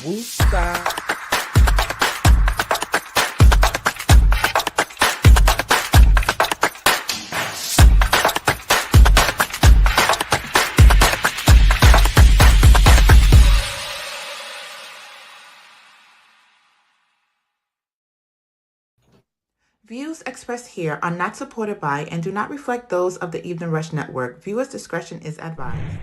Woosah. Views expressed here are not supported by and do not reflect those of the Evening Rush Network. Viewers' discretion is advised.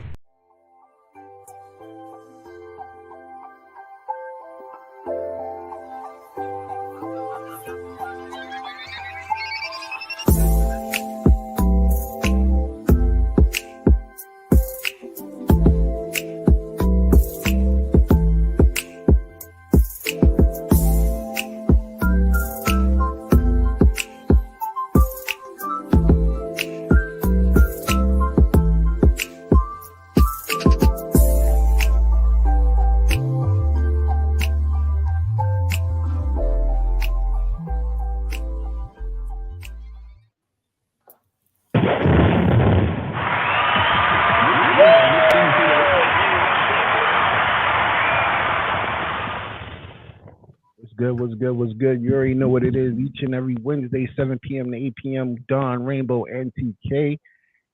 What's good? You already know what it is. Each and every Wednesday, 7 p.m. to 8 p.m. Dawn, Rainbow, and TK.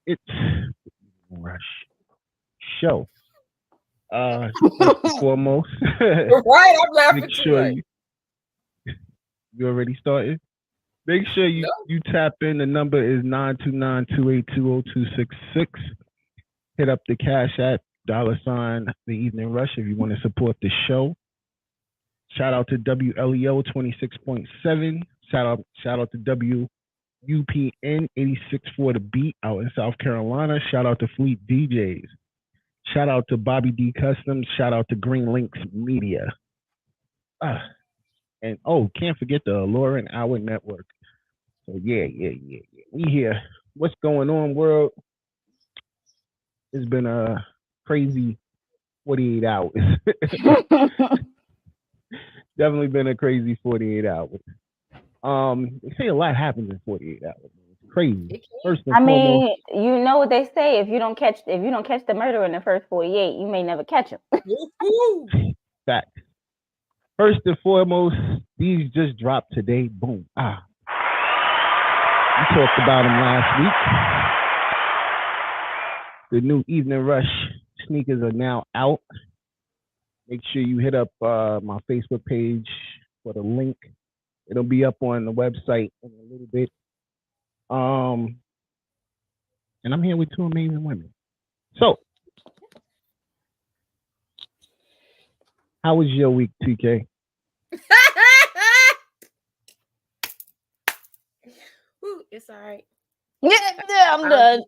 It's Rush Show. First and foremost, Right, I'm laughing make too. sure Right. you already started. Make sure you tap in. The number is 929-282-0266. Hit up the Cash App, $, The Evening Rush if you want to support the show. Shout out to WLEO 26.7. Shout out to WUPN 86.4 The Beat out in South Carolina. Shout out to Fleet DJs. Shout out to Bobby D Customs. Shout out to Green Links Media. And can't forget the Allure and Hour Network. So yeah. We here. What's going on, world? It's been a crazy 48 hours. Definitely been a crazy 48 hours. They say a lot happens in 48 hours. It's crazy. First and foremost, you know what they say: if you don't catch the murderer in the first 48, you may never catch him. Fact. First and foremost, these just dropped today. Boom. We talked about them last week. The new Evening Rush sneakers are now out. Make sure you hit up my Facebook page for the link. It'll be up on the website in a little bit. And I'm here with two amazing women. So, how was your week, TK? It's all right. Yeah, I'm done.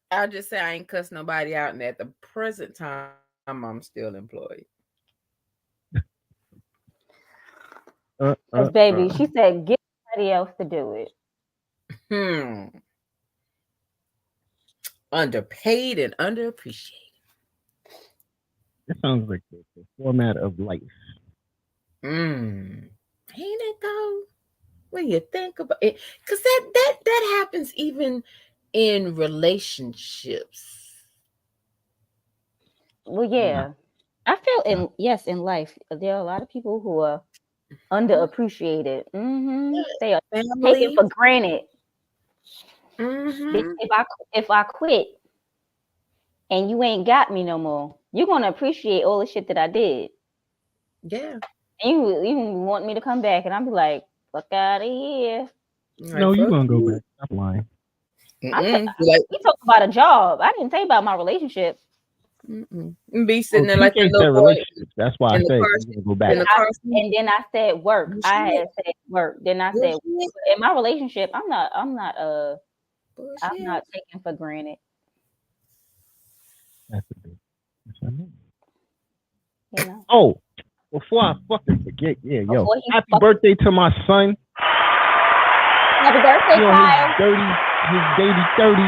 I'll just say I ain't cuss nobody out, and at the present time, I'm still employed. Baby, she said, get somebody else to do it. Underpaid and underappreciated. That sounds like the format of life. Ain't it though? When you think about it, because that happens even in relationships. Well, yeah. I feel in life there are a lot of people who are underappreciated. They are taken for granted. If I quit and you ain't got me no more, you're gonna appreciate all the shit that I did. Yeah. And you want me to come back, and I'll be like, fuck out of here. No, you're gonna go back. Stop lying. We talk about a job. I didn't say about my relationship. Be sitting there like a little boy. That's why I said you're gonna go back. And then I said work. I had said work. Then I said in my relationship, I'm not taken for granted. That's a bit. You know? Oh, before I fucking forget, happy birthday to my son. Happy birthday, Kyle. His baby 30.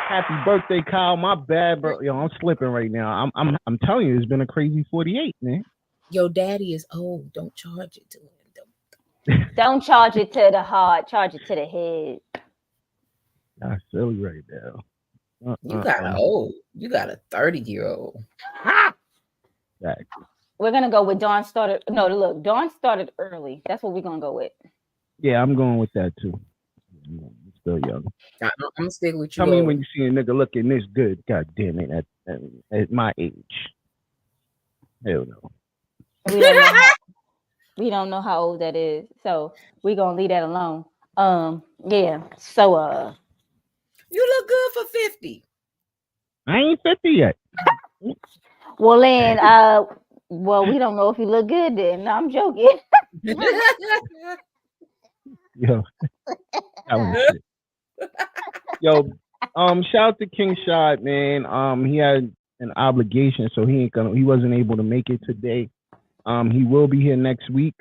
Happy birthday, Kyle. My bad, bro. I'm slipping right now. I'm telling you, it's been a crazy 48, man. Your daddy is old. Don't charge it to him. Don't charge it to the heart. Charge it to the head. That's silly right now. You got a 30-year-old. Exactly. We're gonna go with Dawn started. No, look, Dawn started early. That's what we're gonna go with. Yeah, I'm going with that too. I'm still young. I'm gonna stick with you. Tell me when you see a nigga looking this good. God damn it, at my age. Hell no. We don't know how, we don't know how old that is, so we're gonna leave that alone. Yeah. So You look good for 50. I ain't 50 yet. well then well, we don't know if you look good then. No, I'm joking. Yo, that was shit. Yo, shout out to King Shad, man. He had an obligation, so he wasn't able to make it today. He will be here next week.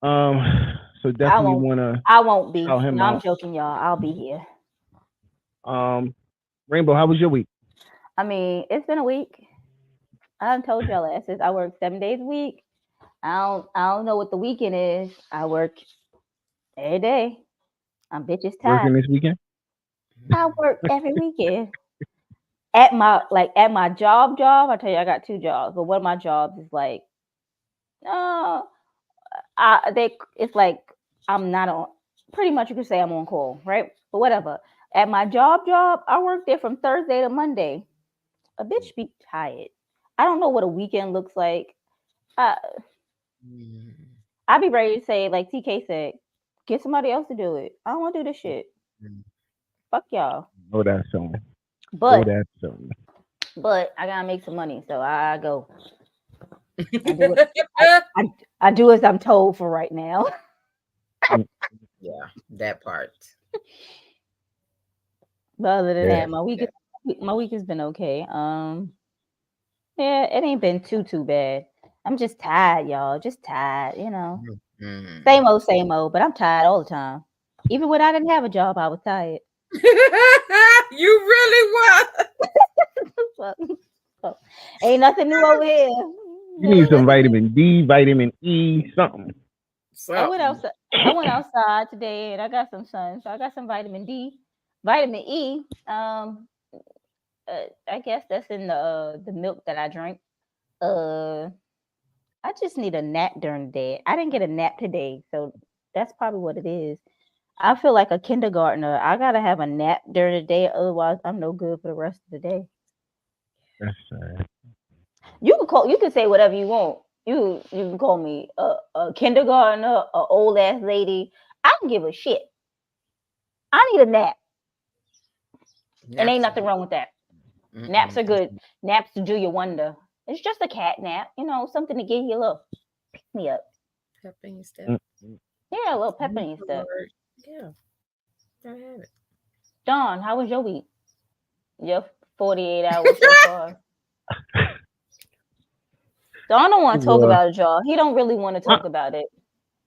So definitely wanna I won't be. shout him No, I'm out. joking, y'all. I'll be here. Rainbow, how was your week? I mean, it's been a week. I done told y'all last. I work 7 days a week. I don't know what the weekend is. I work every day. I'm bitches tired. Working this weekend? I work every weekend. At my job. I tell you, I got 2 jobs, but one of my jobs is like, it's like I'm not on. Pretty much, you could say I'm on call, right? But whatever. At my job, I work there from Thursday to Monday. A bitch be tired. I don't know what a weekend looks like. I be ready to say, like TK said, get somebody else to do it. I don't want to do this shit. Fuck y'all. Know that song. But that song. But I gotta make some money, so I go. I do as I'm told for right now. Yeah, that part. But other than that, my week has been okay. Yeah, it ain't been too bad. I'm just tired, y'all. Just tired, you know. Same old. But I'm tired all the time. Even when I didn't have a job, I was tired. You really was. Ain't nothing new over here. You need some vitamin D, vitamin E, something. I went outside today and I got some sun, so I got some vitamin D, vitamin E. I guess that's in the milk that I drink. I just need a nap during the day. I didn't get a nap today, so that's probably what it is. I feel like a kindergartner. I gotta have a nap during the day, otherwise I'm no good for the rest of the day. That's sad. You can say whatever you want. You can call me a kindergartner, a old ass lady. I don't give a shit. I need a nap. And ain't nothing wrong with that. Naps are good. Naps do you wonder. It's just a cat nap, something to give you a little pick me up. Pep in your step. Yeah, a little pep in your step. Yeah, I have it. Dawn, how was your week? Your 48 hours so far. Dawn don't want to talk about it, y'all. He don't really want to talk about it.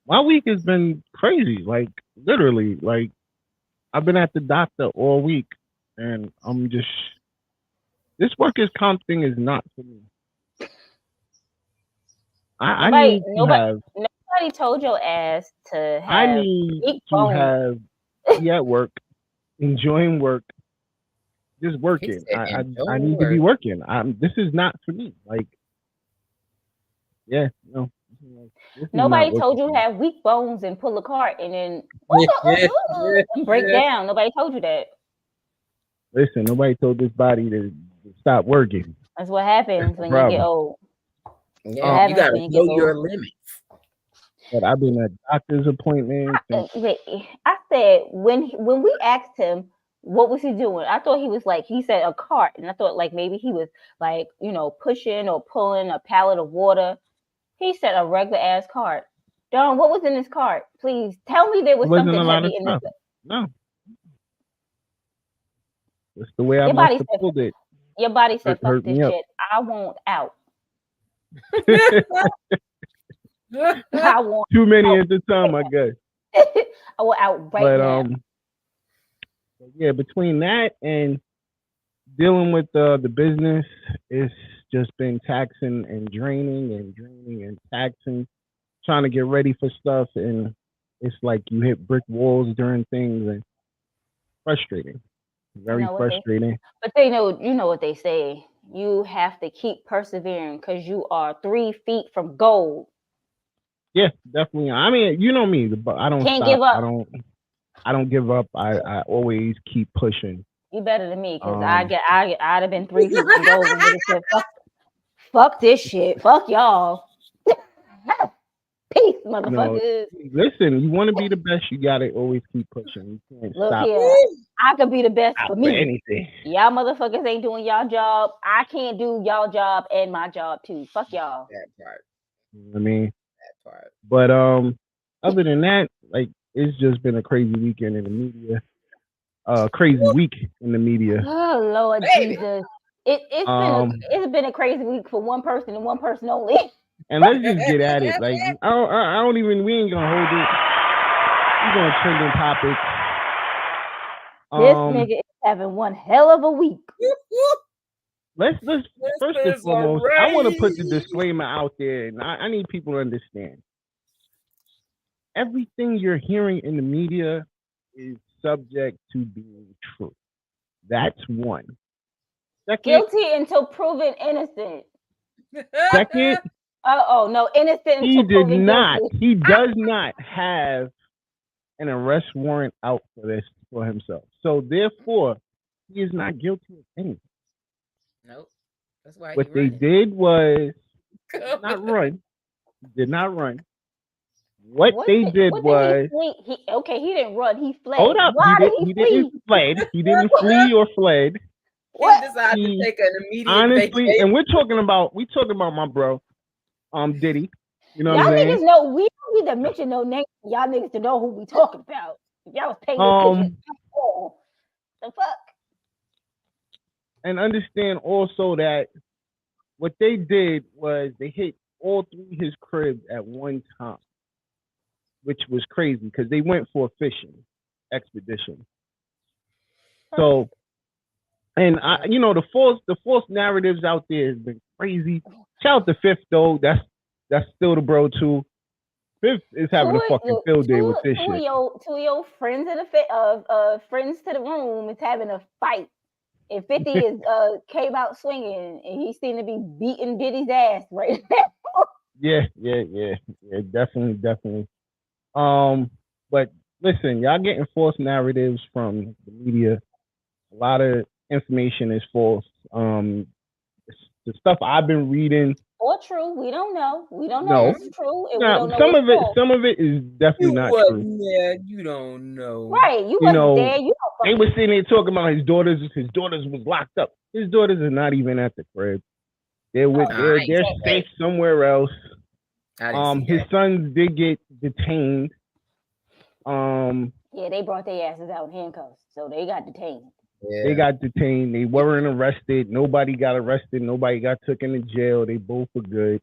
My week has been crazy. Like, literally. Like, I've been at the doctor all week. And I'm just... This workers' comp thing is not for me. Nobody told your ass to have. I need to have... Be at work. Enjoying work. Just working. I need to be working. This is not for me. Like... Yeah, no. Nobody told you to have weak bones and pull a cart and then and break down. Nobody told you that. Listen, nobody told this body to stop working. That's what happens when you get old. Yeah, you gotta know your limits. But I've been at doctor's appointments. I said when we asked him what was he doing, I thought he was like, he said a cart, and I thought like maybe he was like, pushing or pulling a pallet of water. He said a regular ass cart. Dawn, what was in this cart? Please tell me there was something heavy in this. No. That's the way I must have pulled it. Your body said, fuck this shit. I want out. I want too many at the time, I guess. I want out right now. Yeah, between that and dealing with the business, it's just been taxing and draining and taxing, trying to get ready for stuff, and it's like you hit brick walls during things, and frustrating. Very frustrating. But you know what they say. You have to keep persevering because you are 3 feet from gold. Yeah, definitely. I mean, you know me, but I don't Can't give stop. up. I don't give up. I always keep pushing. You better than me because Um, I'd have been 3 feet from gold and would have said, fuck this shit. Fuck y'all. Peace, you know, motherfuckers. listen, you want to be the best, you gotta always keep pushing. You can't Look stop here. I could be the best for for me. anything. Y'all motherfuckers ain't doing y'all job. I can't do y'all job and my job too. Fuck y'all. That part. You know what I mean, That part. but other than that, like it's just been a crazy weekend in the media. Crazy week in the media. Oh Lord Baby. Jesus. Um, It's been a crazy week for one person and one person only. and let's just get at it. Like I don't even. We ain't gonna hold it. We gonna trending topics. This nigga is having one hell of a week. Let's This first and is foremost, I want to put the already. disclaimer out there, and I need people to understand. Everything you're hearing in the media is subject to being true. That's one. Second, Guilty until proven innocent. second, No, innocent he until did proven not. guilty. He does not have an arrest warrant out for this for himself. So therefore, he is not guilty of anything. Nope. That's why What he they running. did was not run. He did not run. What they did What did was he flee? He didn't run. He fled. hold up. Why did he He didn't flee? fled. He didn't flee or fled. He What? decided to He take an immediate honestly, vacation. and we talking about my bro, Diddy. You know what Y'all I'm saying? niggas know we don't need to mention no names. Y'all niggas to know who we talking about. If y'all was paying attention. Oh, the fuck? And understand also that what they did was they hit all three his cribs at one time, which was crazy because they went for a fishing expedition. So, and the false narratives out there has been crazy. Shout out to Fifth though. That's still the bro too. Fifth is having a fucking field day with this shit. Two of your friends friends to the room is having a fight. And 50 is came out swinging, and he seemed to be beating Diddy's ass right now. Yeah, definitely. But listen, y'all getting false narratives from the media. A lot of information is false. The stuff I've been reading. Or true, we don't know. We don't know No, what's true, and we now don't know some what's of it, false. some of it is definitely You not true. wasn't there. You don't know. Right, you You wasn't know, there. You they don't were sitting there talking about his daughters. His daughters was locked up. His daughters are not even at the crib. They're with I ain't they're seen safe that. somewhere else. I didn't see His that. sons did get detained. Yeah, they brought their asses out in handcuffs, so they got detained. Yeah. They got detained. They weren't arrested. Nobody got arrested. Nobody got taken to jail. They both were good.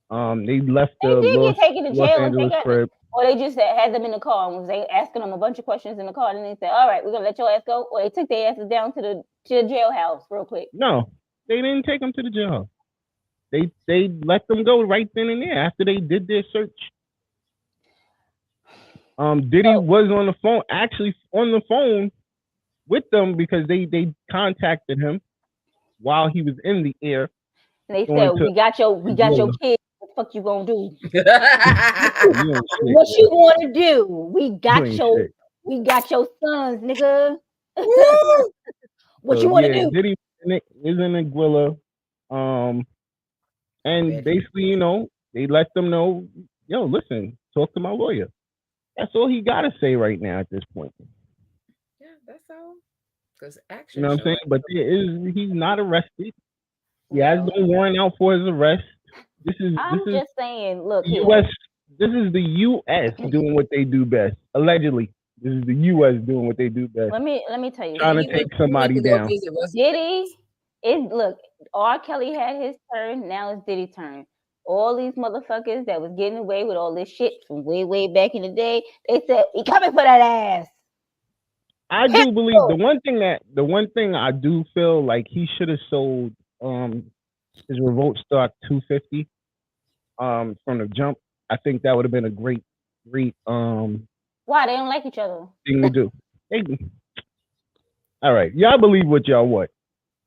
They left They the did get taken to Los jail, and Angeles crib. or they just had them in the car and was they asking them a bunch of questions in the car, and they said, "All right, we're gonna let your ass go," or they took their asses down to the jailhouse real quick. No, they didn't take them to the jail. They let them go right then and there after they did their search. Diddy was on the phone, actually on the phone with them because they contacted him while he was in the air. And they said, "We got your kids. What the fuck you gonna do? What you gonna do? We got your sons, nigga. What you wanna do?" Diddy is in Aguila. And basically, they let them know, yo, listen, talk to my lawyer. That's all he got to say right now at this point. Yeah, that's all. Because you know what I'm saying? But he's not arrested. He has no warrant out for his arrest. I'm just saying, look here. U.S. This is the U.S. doing what they do best. Allegedly, this is the U.S. doing what they do best. Let me tell you, trying to take somebody down. Diddy, look, R. Kelly had his turn. Now it's Diddy's turn. All these motherfuckers that was getting away with all this shit from way back in the day, they said, "We coming for that ass." I do believe the one thing I do feel like he should have sold his revolt stock 250 from the jump. I think that would have been a great why they don't like each other thing to do. All right, y'all believe what y'all want,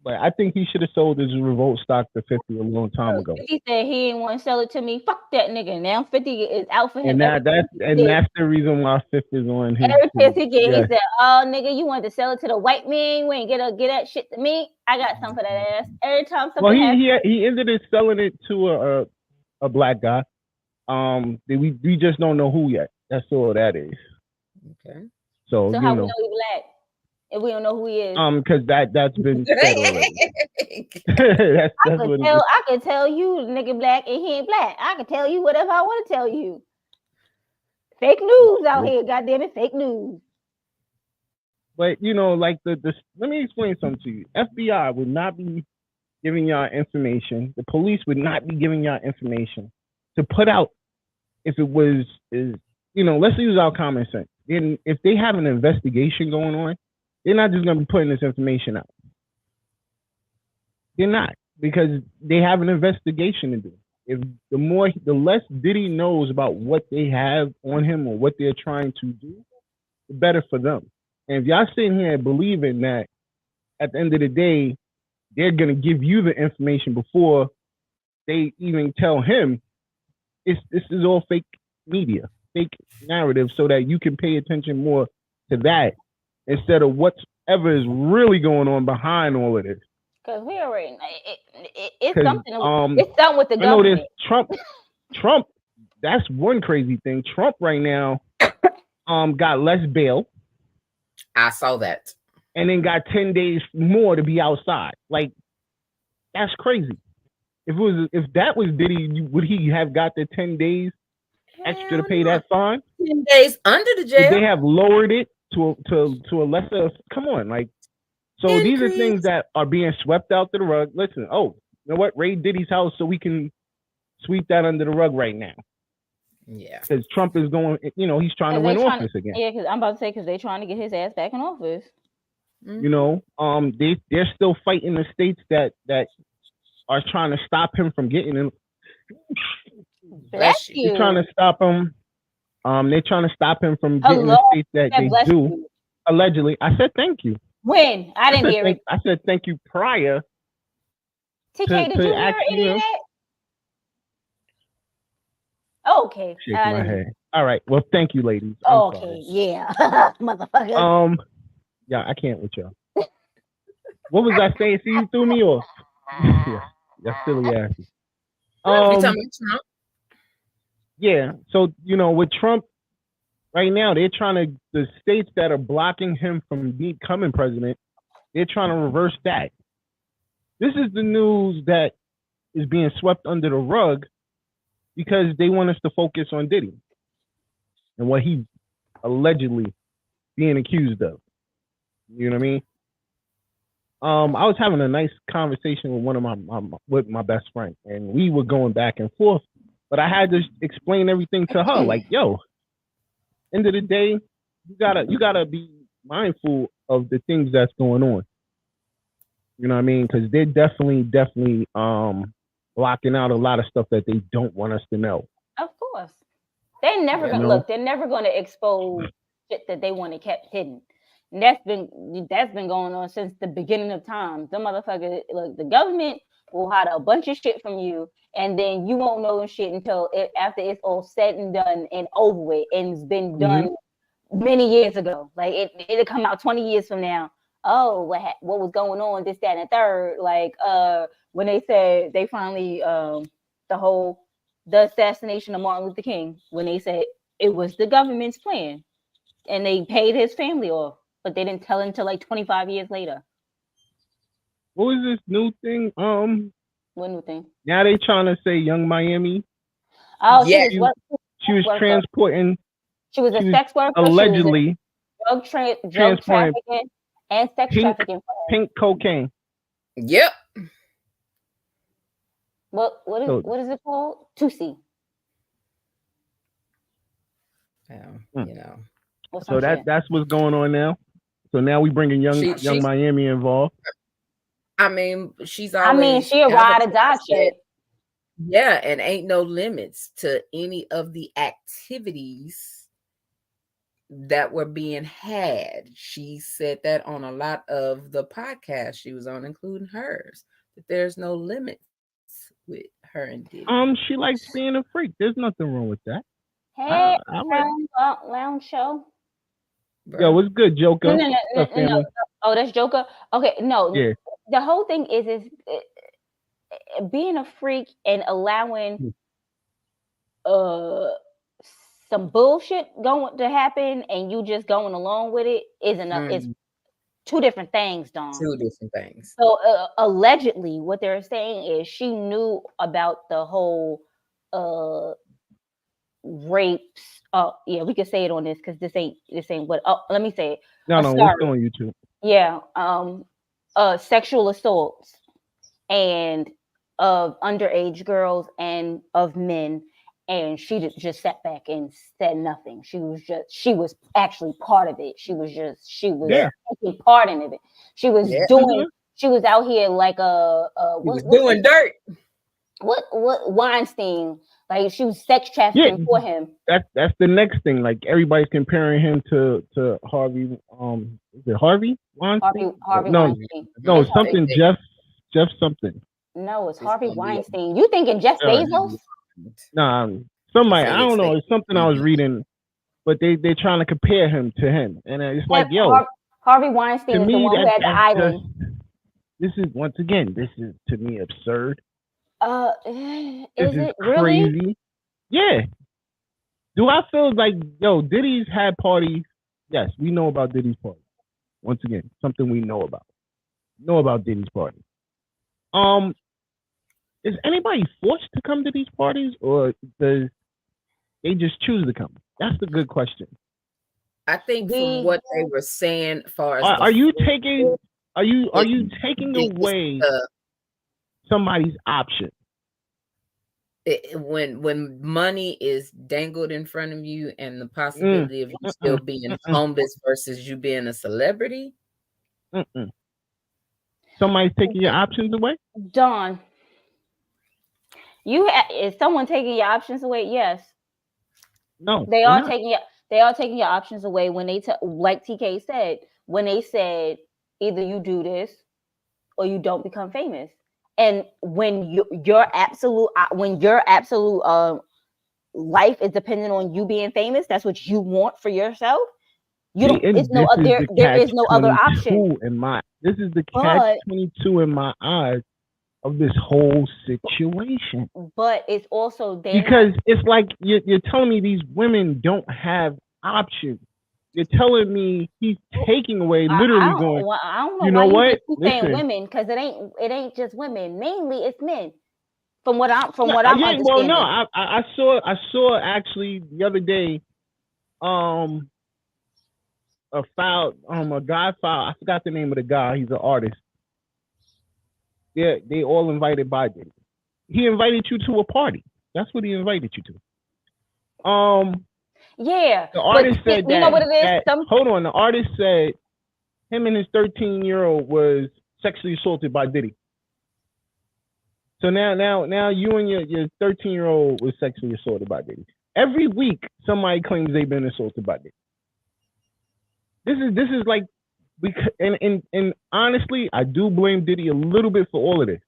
Like, I think he should have sold his revolt stock to 50 a long time ago. 50 said he didn't want to sell it to me. Fuck that nigga. Now 50 is out for him. And that's the reason why Fifth is on his. Every chance he get, yeah. he said, "Oh nigga, you want to sell it to the white man? You ain't get that shit to me. I got some for that ass." Every time something happens, he ended up selling it to a black guy. We just don't know who yet. That's all that is. Okay. So how we know he black if we don't know who he is? Because that's been said already. I could tell you nigga black and he ain't black. I can tell you whatever I want to tell you. Fake news out here, goddamn it, fake news. But like the let me explain something to you. FBI would not be giving y'all information. The police would not be giving y'all information to put out if it was let's use our common sense. Then if they have an investigation going on, they're not just gonna be putting this information out. They're not, because they have an investigation to do. If the less Diddy knows about what they have on him or what they're trying to do, the better for them. And if y'all sitting here believing that at the end of the day, they're gonna give you the information before they even tell him, this is all fake media, fake narrative, so that you can pay attention more to that instead of whatever is really going on behind all of this. Because we already it's something. It's something with the government. I know this Trump. That's one crazy thing. Trump right now, got less bail. I saw that. And then got 10 days more to be outside. Like, that's crazy. If that was Diddy, would he have got the 10 days extra to pay that fine? 10 days under the jail. Would they have lowered it to a lesser? Come on, like. So these are things that are being swept out to the rug. Listen, you know what? Raid Diddy's house so we can sweep that under the rug right now. Yeah. Because Trump is going, he's trying to win office again. Yeah, because I'm about to say, because they're trying to get his ass back in office. Mm-hmm. They're still fighting the states that are trying to stop him from getting in. Bless you. They're trying to stop him. They're trying to stop him from getting the states that they do. You. Allegedly. I said thank you. When? I didn't hear it. I said thank you prior. TK, did you hear any of that? Okay. Shake my head. All right. Well, thank you, ladies. Okay. Yeah. Motherfucker. Yeah, I can't with y'all. What was I saying? See, you threw me off. Yeah, that's silly ass. You talking about Trump? Yeah. So, with Trump, right now, the states that are blocking him from becoming president, they're trying to reverse that. This is the news that is being swept under the rug because they want us to focus on Diddy and what he's allegedly being accused of. You know what I mean? I was having a nice conversation with one of my best friend, and we were going back and forth, but I had to explain everything to her. Like, yo, end of the day, you gotta be mindful of the things that's going on. You know what I mean? Because they're definitely blocking out a lot of stuff that they don't want us to know. Of course, they're never gonna look. They're never gonna expose shit that they want to keep hidden. And that's been going on since the beginning of time. The motherfucker, look, the government will hide a bunch of shit from you, and then you won't know shit until after it's all said and done and over with, and it's been done many years ago. Like it'll come out 20 years from now. Oh, what was going on? This, that, and the third. Like when they said they finally the assassination of Martin Luther King, when they said it was the government's plan, and they paid his family off. But they didn't tell him until like 25 years later. What was this new thing? What new thing? Now they trying to say Young Miami. Oh, yeah. She was transporting. She was a sex worker. Allegedly. Drug trafficking and sex trafficking. Pink cocaine. Yep. What is it called? 2C. So that's what's going on now. So now we bringing young Miami involved. I mean, she's always. She a ride or die shit. Yeah, and ain't no limits to any of the activities that were being had. She said that on a lot of the podcasts she was on, including hers, that there's no limits with her and Diddy. She likes being a freak. There's nothing wrong with that. Hey, I like. lounge show. Yo, Bro. what's good, No, Joker? no, no, What's up, no, no. family? Oh, that's Joker. Okay, no. Yeah. The whole thing is being a freak and allowing uh some bullshit going to happen, and you just going along with it is enough. It's Mm, two different things, Don. two different things. So allegedly, what they're saying is she knew about the whole uh rapes. Oh yeah, we could say it on this because this ain't what. Oh, let me say it. No, no, we're Sorry. still on YouTube. Yeah. Sexual assaults and of underage girls and of men, and she just sat back and said nothing. She was actually part of it. She was Yeah. Yeah. taking part in it. She was Yeah. doing. Mhm. She was out here like He was doing dirt. what Weinstein, like she was sex Yeah, trafficking for him. that's the next thing. Like everybody's comparing him to Harvey. Is it Harvey Weinstein? Harvey No, Weinstein. no, It's Harvey. something Jeff something. No, it's It's Harvey gonna be Weinstein. You thinking Jeff Uh, Bezos? nah, He somebody. said I don't it's know. like It's something I was reading, but they're trying to compare him to him, and it's like, yo, Harvey to Weinstein is the me one who had the that's island. just. This is once again. This is to me absurd. Is This is it really? crazy. Yeah. Do I feel like yo Diddy's had parties? Yes, we know about Diddy's party. Once again, something we know about. Know about Diddy's party. Um, is anybody forced to come to these parties, or does they just choose to come? That's the good question. I think from We what they were saying, as far as Are the you food, taking? Are it, you taking it's away somebody's option? when money is dangled in front of you and the Mm, possibility of you still mm-mm, being mm-mm, homeless versus you being a celebrity. mm-mm. Somebody's taking your options away? Dawn, is someone taking your options away? Yes, No, they they're are not. taking your they are taking your options away when like TK said, when they said either you do this or you don't become famous. And when your absolute life is dependent on you being famous, that's what you want for yourself. You See, don't. It's and no this is the there catch is no other twenty option. two in my. This is the catch But 22 in my eyes of this whole situation. it's also they have. Because it's like you're telling me these women don't have options. You're telling me he's taking away, literally going, I don't know you why know you what? just keep saying Listen, women, because it ain't just women. Mainly it's men. From what yeah, I'm yeah. Well, no, understanding. I saw actually the other day, um, a guy filed. I forgot the name of the guy. He's an artist. Yeah, they all invited by Diddy. He invited you to a party. That's what he invited you to. Yeah, The but artist said you know what it is. that hold on. The artist said him and his 13-year-old was sexually assaulted by Diddy. So now you and your 13-year-old was sexually assaulted by Diddy. Every week somebody claims they've been assaulted by Diddy. This is like and honestly, I do blame Diddy a little bit for all of this.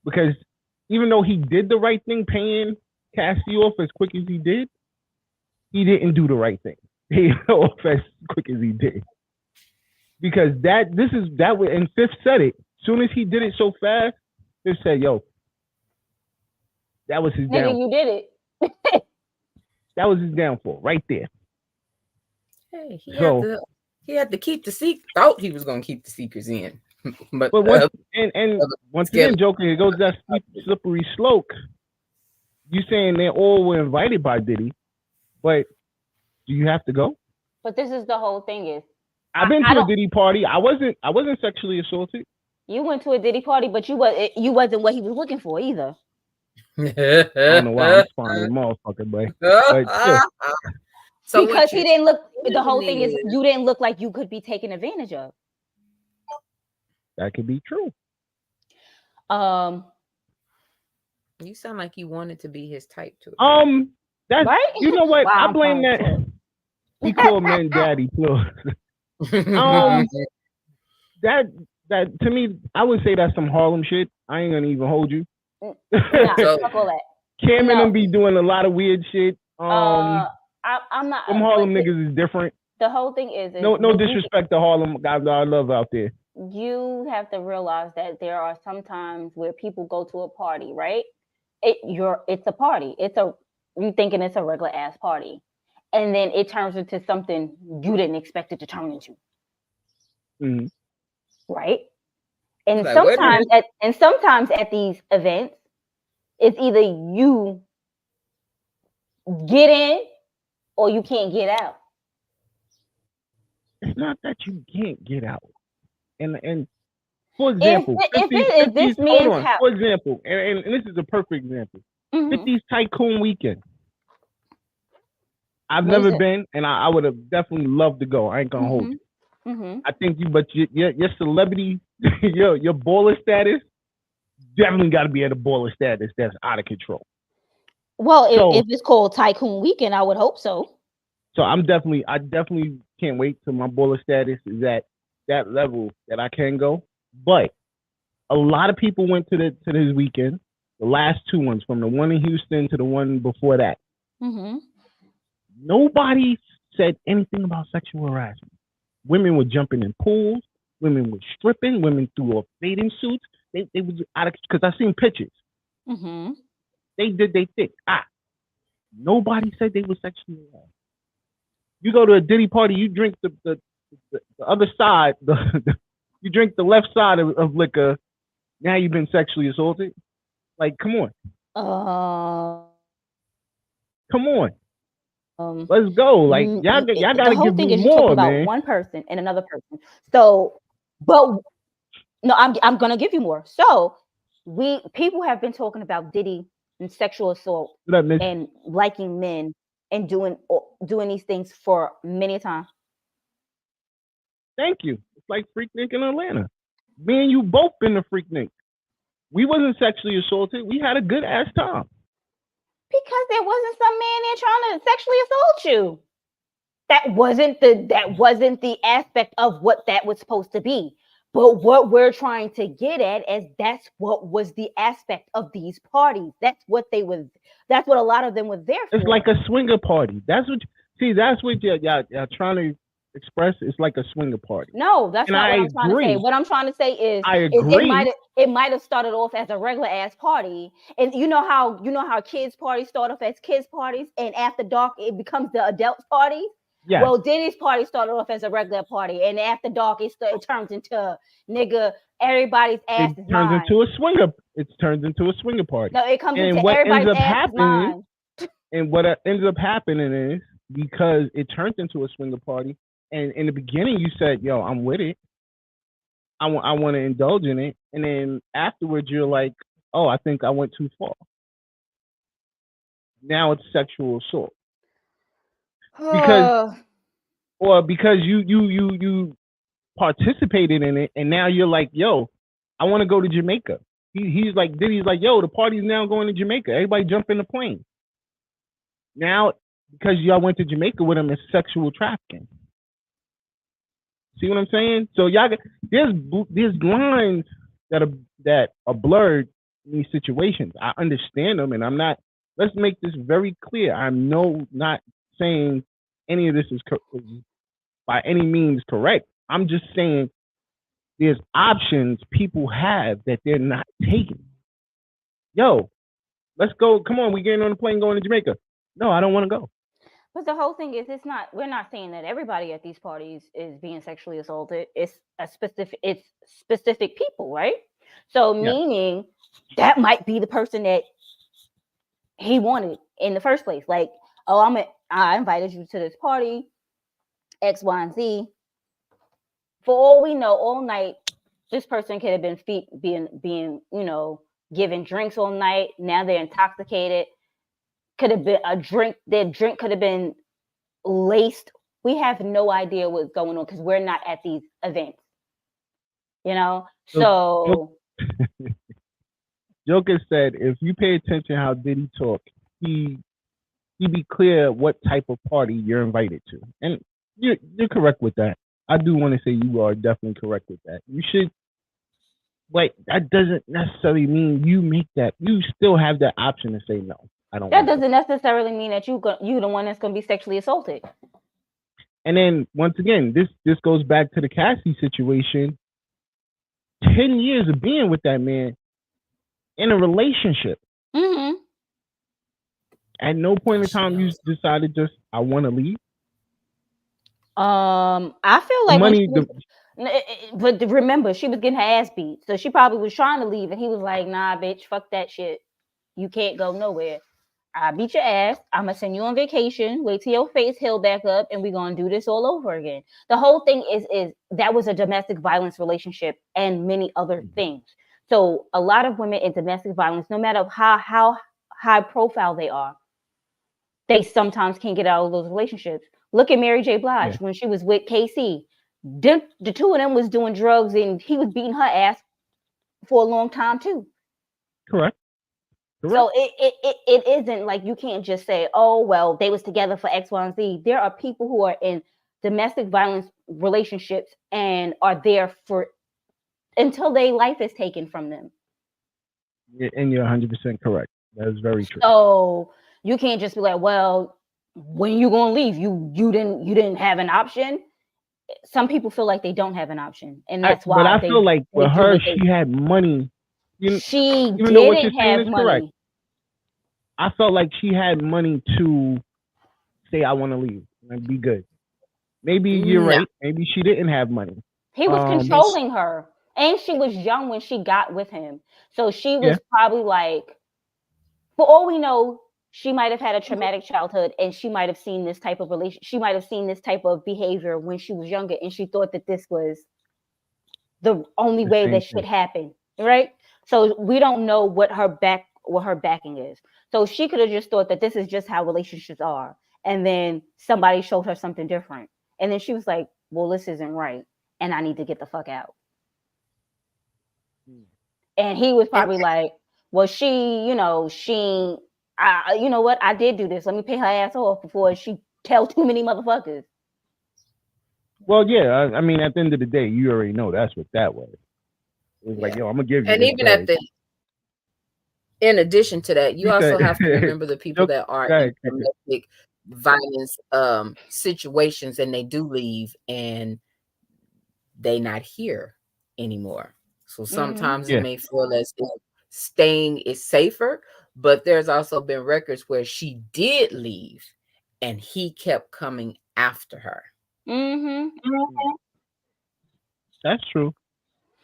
Because even though he did the right thing paying Cassie off as quick as he didn't do the right thing. Pay off as quick as he did. Because that way, and Fifth said it. As soon as he did it so fast, Fifth said, yo, that was his nigga, downfall. you did it. That was his downfall right there. Hey, So he had to keep the secret. Thought he was gonna keep the secrets in, but once again, Joker, it goes that slippery slope. You saying they all were invited by Diddy, but do you have to go? But this is the whole thing is. I've been to a Diddy party. I wasn't sexually assaulted. You went to a Diddy party, but you wasn't what he was looking for either. I don't know why I'm spawning a motherfucker, but yeah. So because he didn't look. The whole thing is is you didn't look like you could be taken advantage of. That could be true. You sound like you wanted to be his type too. That's right? You know what? Wow, I blame that. He called men daddy, plus. Um, that to me, I would say that's some Harlem shit. I ain't gonna even hold you. Nah, So fuck all that. Cam and No. them be doing a lot of weird shit. I'm not. Them Harlem niggas is different. The whole thing is No disrespect to Harlem guys that I love out there. You have to realize that there are some times where people go to a party, right? It's a party. You thinking it's a regular ass party, and then it turns into something you didn't expect it to turn into, Mm-hmm. right? And like, wait a minute. sometimes at these events, it's either you get in or you can't get out. It's not that you can't get out. And for example, If this hold man's on. house, For example, and this is a perfect example. 50's Tycoon Weekend. I've never been, and I would have definitely loved to go. I ain't gonna hold you. I think but your celebrity, your baller status, definitely got to be at a baller status that's out of control. Well, if it's called Tycoon Weekend, I would hope so. So I definitely can't wait till my baller status is at that level that I can go. But a lot of people went to this weekend. The last two ones, from the one in Houston to the one before that. Nobody said anything about sexual harassment. Women were jumping in pools. Women were stripping. Women threw off bathing suits. They was out of, because I seen pictures. They did they thick. Nobody said they were sexually harassed. You go to a Diddy party, you drink the other side, you drink the left side of liquor. Now you've been sexually assaulted. Like, come on. Come on. Let's go. Like, y'all gotta give me more, man. About one person and another person. So, but no, I'm gonna give you more. So, people have been talking about Diddy and sexual assault and liking men and doing these things for many times. Thank you. It's like Freaknik in Atlanta. Me and you both been to Freaknik. We wasn't sexually assaulted. We had a good ass time. Because there wasn't some man there trying to sexually assault you. That wasn't the aspect of what that was supposed to be. But what we're trying to get at is that's what was the aspect of these parties. That's what a lot of them were there for. It's like a swinger party. That's what y'all trying to express. It's like a swinger party. No, that's not what I'm trying to say. What I'm trying to say is, I agree. It might have started off as a regular ass party, and you know how kids parties start off as kids parties, and after dark it becomes the adults party. Yeah. Well, Diddy's party started off as a regular party, and after dark it turns into nigga everybody's ass is mine. It turns into a swinger party. No, it comes into everybody's ass is mine. And what ends up happening is, because it turns into a swinger party, and in the beginning you said, yo, I'm with it, I want to indulge in it, and then afterwards you're like, oh, I think I went too far. Now it's sexual assault. Because you participated in it, and now you're like, yo, I want to go to Jamaica. He's like, Diddy's like, yo, the party's now going to Jamaica. Everybody jump in the plane. Now, because y'all went to Jamaica with him, it's sexual trafficking. See what I'm saying? So y'all, there's lines that are blurred in these situations. I understand them, and I'm not. Let's make this very clear. I'm not saying any of this is by any means correct. I'm just saying there's options people have that they're not taking. Yo, let's go. Come on, we getting on the plane going to Jamaica. No, I don't want to go. But the whole thing is, we're not saying that everybody at these parties is being sexually assaulted. It's specific people, right? So meaning that might be the person that he wanted in the first place. Like, oh, I invited you to this party, X, Y, and Z. For all we know, all night, this person could have been being given drinks all night. Now they're intoxicated. Could have been a drink. Their drink could have been laced. We have no idea what's going on because we're not at these events. So Joker said, if you pay attention how Diddy talk, he you be clear what type of party you're invited to. And you're correct with that. I do want to say you are definitely correct with that. You should, but that doesn't necessarily mean you make that. You still have that option to say no. I don't That want to. doesn't necessarily mean that you the one that's gonna be sexually assaulted. And then once again, this goes back to the Cassie situation. 10 years of being with that man in a relationship. Mm-hmm. At no point in time you decided just I want to leave. I feel like money. but remember, she was getting her ass beat, so she probably was trying to leave, and he was like, "Nah, bitch, fuck that shit. You can't go nowhere. I beat your ass. I'm gonna send you on vacation. Wait till your face heal back up, and we're gonna do this all over again." The whole thing is that was a domestic violence relationship and many other things. So a lot of women in domestic violence, no matter how high profile they are, they sometimes can't get out of those relationships. Look at Mary J. Blige when she was with KC. The two of them was doing drugs, and he was beating her ass for a long time too. Correct. So it isn't like you can't just say, oh, well, they was together for X, Y, and Z. There are people who are in domestic violence relationships and are there for until their life is taken from them. And you're 100% correct. That is very true. So you can't just be like, well, when you gonna leave? You didn't have an option. Some people feel like they don't have an option, and that's why. But I feel like with her, she had money. She didn't have money. Correct. I felt like she had money to say, I want to leave and be good. Maybe you're right. Maybe she didn't have money. He was controlling her. And she was young when she got with him. So she was probably like, for all we know, she might have had a traumatic childhood, and she might have seen this type of she might have seen this type of behavior when she was younger, and she thought that this was the only way that should happen. Right? So we don't know what her backing is. So she could have just thought that this is just how relationships are. And then somebody showed her something different. And then she was like, well, this isn't right. And I need to get the fuck out. And he was probably like, well, you know what? I did do this. Let me pay her ass off before she tell too many motherfuckers. Well, yeah. I mean, at the end of the day, you already know that's what that was. It was like, yo, I'm going to give you and even in addition to that, you also have to remember the people that are in domestic violence situations, and they do leave and they not here anymore. So sometimes it may feel as if staying is safer, but there's also been records where she did leave and he kept coming after her. That's true.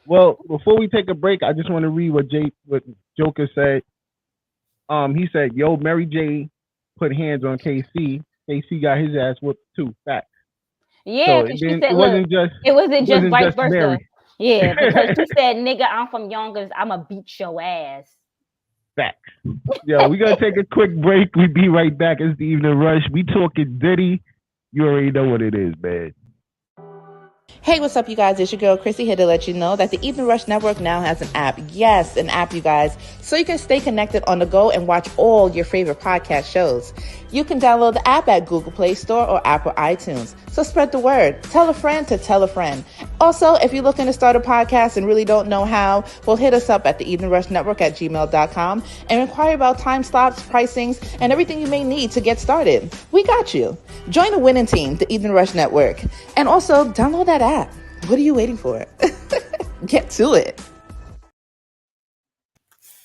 Well, before we take a break, I just want to read what Joker said. He said, yo, Mary J put hands on KC. KC got his ass whipped too. Facts. Yeah, so she said, it wasn't just vice versa. Mary. Yeah, because she said, nigga, I'm from Yonkers. I'ma beat your ass. Facts. Yo, we gonna take a quick break. We be right back. It's the Evening Rush. We talking Diddy. You already know what it is, man. Hey, what's up, you guys? It's your girl, Chrissy, here to let you know that the Evening Rush Network now has an app. Yes, an app, you guys. So you can stay connected on the go and watch all your favorite podcast shows. You can download the app at Google Play Store or Apple iTunes. So spread the word. Tell a friend to tell a friend. Also, if you're looking to start a podcast and really don't know how, well, hit us up at the Evening Rush Network at gmail.com and inquire about time slots, pricings, and everything you may need to get started. We got you. Join the winning team, the Evening Rush Network. And also, download that app. What are you waiting for? Get to it.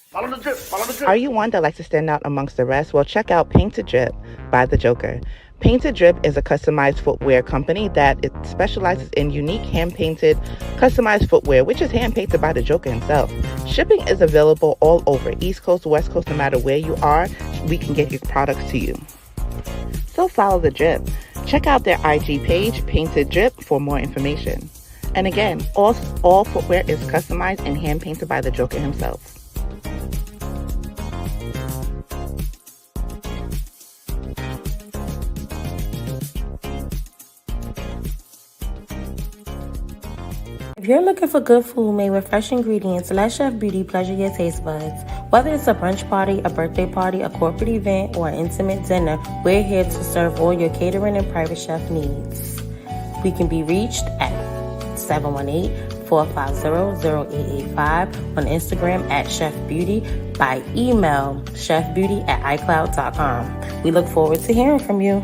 Follow the drip. Follow the drip. Are you one that likes to stand out amongst the rest? Well, check out Painted Drip by The Joker. Painted Drip is a customized footwear company that it specializes in unique hand-painted, customized footwear, which is hand-painted by The Joker himself. Shipping is available all over, East Coast, West Coast, no matter where you are, we can get your products to you. So follow The Drip. Check out their IG page, Painted Drip, for more information. And again, all footwear is customized and hand-painted by The Joker himself. If you're looking for good food made with fresh ingredients, let Chef Beauty pleasure your taste buds. Whether it's a brunch party, a birthday party, a corporate event, or an intimate dinner, we're here to serve all your catering and private chef needs. We can be reached at 718-450-0885 on Instagram at Chef Beauty, by email chefbeauty@icloud.com. We look forward to hearing from you.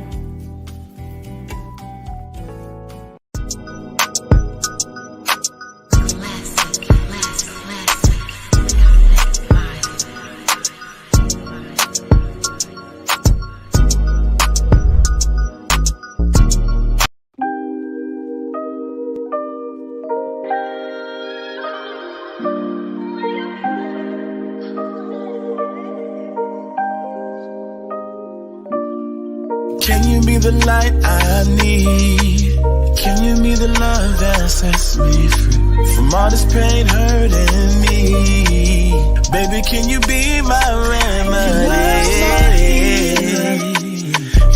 Can you be the light I need? Can you be the love that sets me free from all this pain hurting me? Baby, can you be my remedy?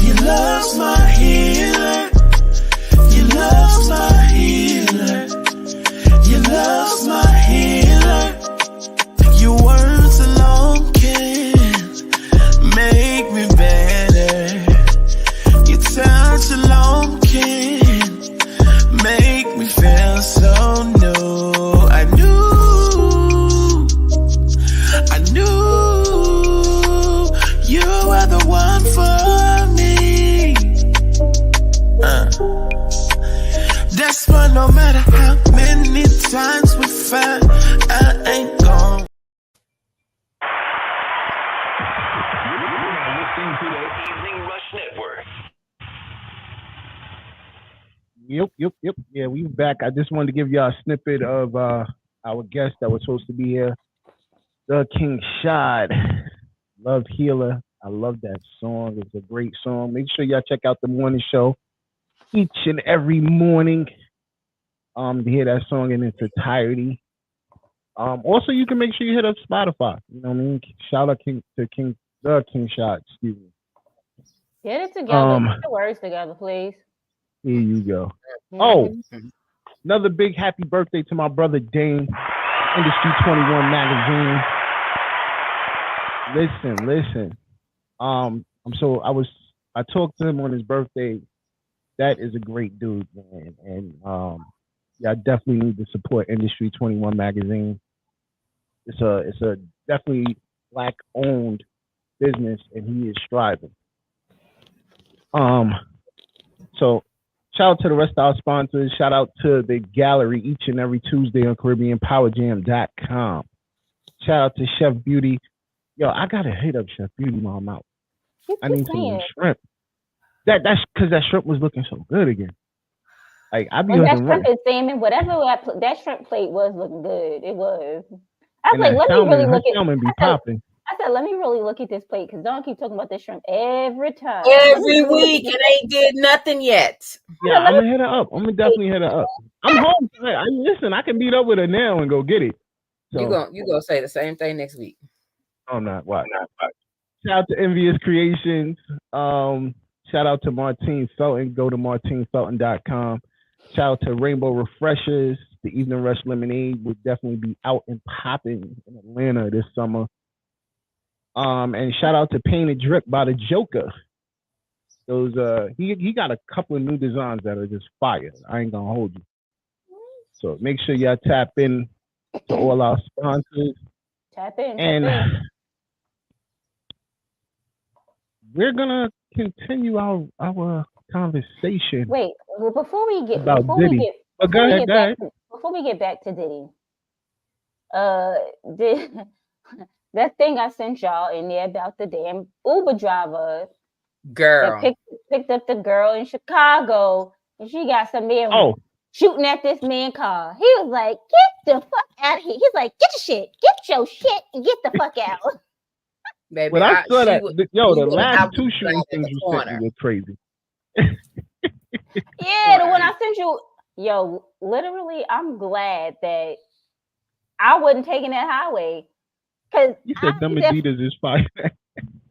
Your love's my healer. Your love's my healer. Your love's my healer. Your words alone can make me better. Touch alone can make me feel so new. I knew you were the one for me. Desperate no matter how many times we fight, I ain't gone. You're listening to the Evening Rush Network. Yep. Yeah, we back. I just wanted to give y'all a snippet of our guest that was supposed to be here, the King Shad. Love Healer. I love that song. It's a great song. Make sure y'all check out the morning show each and every morning to hear that song in its entirety. Also, you can make sure you hit up Spotify. You know what I mean? Shout out to King Shad. Excuse me. Get it together. Get the words together, please. Here you go. Oh, another big happy birthday to my brother Dane, Industry 21 magazine. Listen. I talked to him on his birthday. That is a great dude, man. And yeah, I definitely need to support Industry 21 magazine. It's a definitely Black owned business, and he is striving. So shout out to the rest of our sponsors. Shout out to the gallery each and every Tuesday on CaribbeanPowerJam.com. Shout out to Chef Beauty. Yo, I gotta hit up Chef Beauty while I'm out. I need some new shrimp. That's because that shrimp was looking so good again. Like I be that shrimp and salmon, whatever that shrimp plate was looking good. It was. I was like, let me really look at. I said, let me really look at this plate because don't keep talking about this shrimp every time. Every week, and ain't did nothing yet. Yeah, I'm gonna hit her up. I'm gonna definitely hit her up. I'm home tonight. Listen, I can meet up with her now and go get it. So, you gonna say the same thing next week? I'm not. Why? Shout out to Envious Creations. Shout out to Martine Felton. Go to martinefelton.com. Shout out to Rainbow Refreshers. The Evening Rush Lemonade will definitely be out and popping in Atlanta this summer. And shout out to Painted Drip by the Joker. Those he got a couple of new designs that are just fire. I ain't gonna hold you. So make sure y'all tap in to all our sponsors. Tap in. And we're gonna continue our conversation. Wait, well, before we get back to Diddy, that thing I sent y'all in there about the damn Uber driver girl that picked up the girl in Chicago, and she got some man shooting at this man's car. He was like, "Get the fuck out of here!" He's like, "Get your shit, and get the fuck out." Baby, when I saw that, the last two shooting things you sent me were crazy. Yeah, the one I sent you, literally, I'm glad that I wasn't taking that highway. Cause you said them Adidas is fire.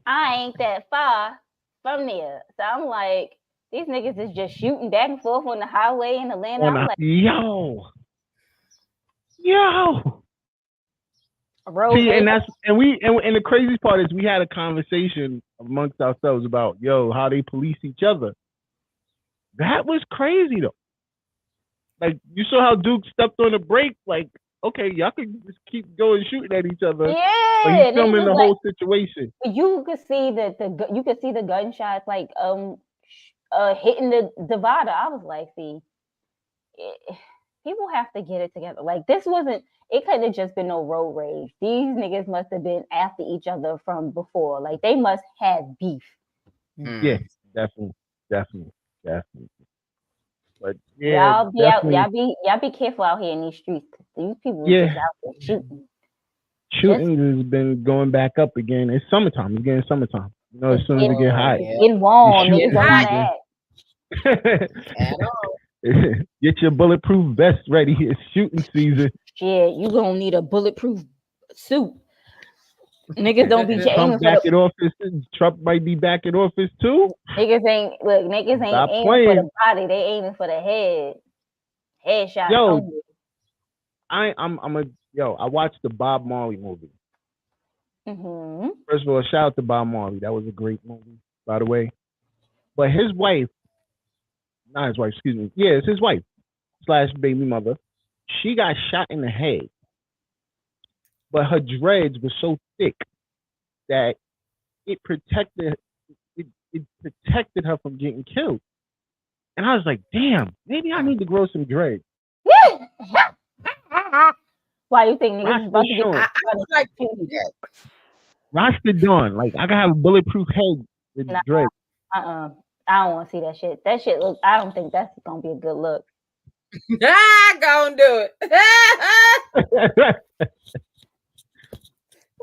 I ain't that far from there. So I'm like, these niggas is just shooting back and forth on the highway in Atlanta. I'm like, yo. See, and the crazy part is we had a conversation amongst ourselves about how they police each other. That was crazy though. Like you saw how Duke stepped on the brake. Like, okay, y'all could just keep going shooting at each other. Yeah, but he's filming the whole situation. You could see the gunshots like hitting the divider. I was like, see, people have to get it together. Like this wasn't. It couldn't have just been no road rage. These niggas must have been after each other from before. Like they must have beef. Yeah, definitely. But yeah, y'all be careful out here in these streets. These people just out there shooting. Shooting has been going back up again. It's summertime. It's getting summertime. As soon as it get hot, getting warm. Niggas don't want to get your bulletproof vest ready. It's shooting season. Shit, you gonna need a bulletproof suit. Niggas don't be aiming for office. Trump might be back in office too. Niggas ain't aiming for the body. They aiming for the head. Headshot. I watched the Bob Marley movie. Mm-hmm. First of all, shout out to Bob Marley. That was a great movie, by the way. But his wife, not his wife, excuse me. Yeah, it's his wife / baby mother. She got shot in the head. But her dreads were so thick that it protected her from getting killed. And I was like, damn, maybe I need to grow some dreads. Why you think niggas about to get I would like to do that. Rasta Dawn. Like I can have a bulletproof head with dreads. I don't want to see that shit. That shit look. I don't think that's gonna be a good look. Gonna do it.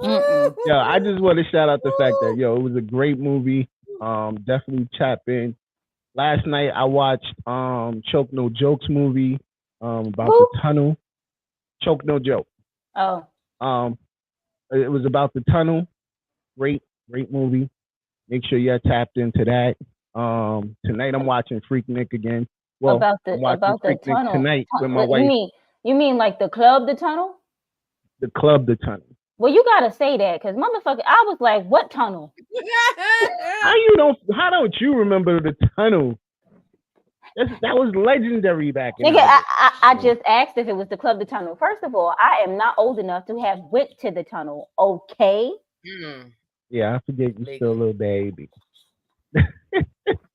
I just want to shout out the fact that it was a great movie. Definitely tap in. Last night I watched Choke No Jokes movie about the tunnel. Choke No Joke. Oh. It was about the tunnel. Great movie. Make sure you're tapped into that. Tonight I'm watching Freaknik again. Well, about the tunnel tonight with my wife. You mean like the club, the tunnel? The club, the tunnel. Well, you gotta say that because motherfucker, I was like, what tunnel? How don't you remember the tunnel? That was legendary back in. Nigga, I just asked if it was the club, the tunnel. First of all, I am not old enough to have went to the tunnel. Okay. Yeah, I forget you're still a little baby.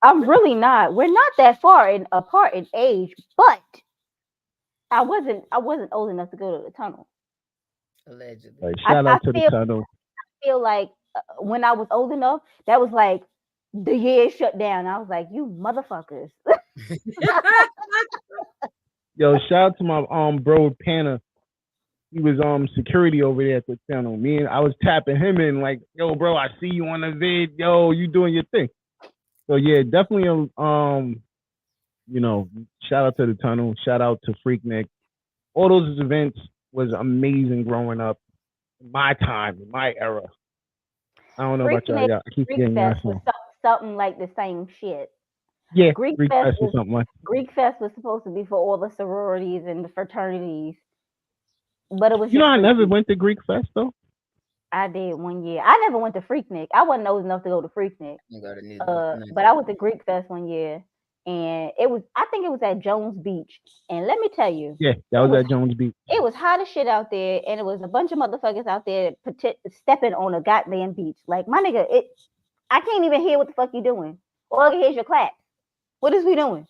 I'm really not. We're not that far apart in age, but I wasn't old enough to go to the tunnel. Allegedly. Shout out to the tunnel. I feel like when I was old enough, that was like the year shut down. I was like, you motherfuckers. Yo, shout out to my bro Panna. He was security over there at the tunnel. I was tapping him in like, yo, bro, I see you on the vid. Yo, you doing your thing. So yeah, definitely shout out to the tunnel. Shout out to Freaknik. All those events was amazing growing up. In my time, in my era. I don't know about y'all. I keep getting that. Something like the same shit. Yeah, Greek Fest was something like. Greek Fest was supposed to be for all the sororities and the fraternities, but it was. I never went to Greek Fest though. I did one year. I never went to Freaknik. I wasn't old enough to go to Freaknik. But I went to Greek Fest one year, and I think it was at Jones Beach. And let me tell you, yeah, that was at Jones Beach. It was hot as shit out there, and it was a bunch of motherfuckers out there stepping on a goddamn beach. Like my nigga, I can't even hear what the fuck you doing. All I can hear is your clap. What is we doing?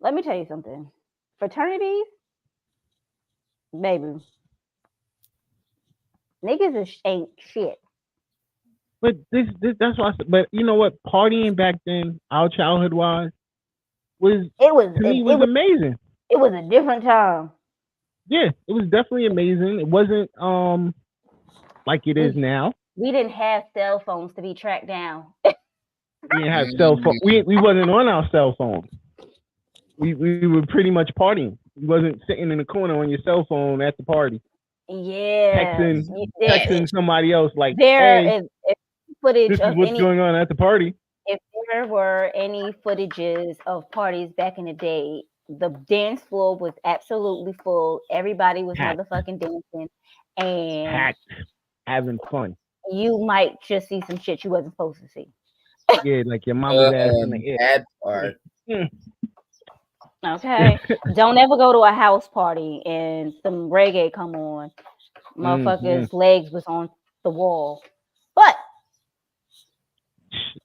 Let me tell you something. Fraternities, baby. Niggas ain't shit. But that's why. But you know what? Partying back then, our childhood wise, was amazing. It was a different time. Yeah, it was definitely amazing. It wasn't like it is now. We didn't have cell phones to be tracked down. We didn't have cell phone. We wasn't on our cell phones. We were pretty much partying. You wasn't sitting in the corner on your cell phone at the party. Yeah. Texting somebody else like, hey, if footage this is what's going on at the party. If there were any footages of parties back in the day, the dance floor was absolutely full. Everybody was motherfucking dancing. and packed, having fun. You might just see some shit you wasn't supposed to see. Yeah, like your mama's ass in the air. That part. Okay. Don't ever go to a house party and some reggae come on. Motherfuckers' legs was on the wall. But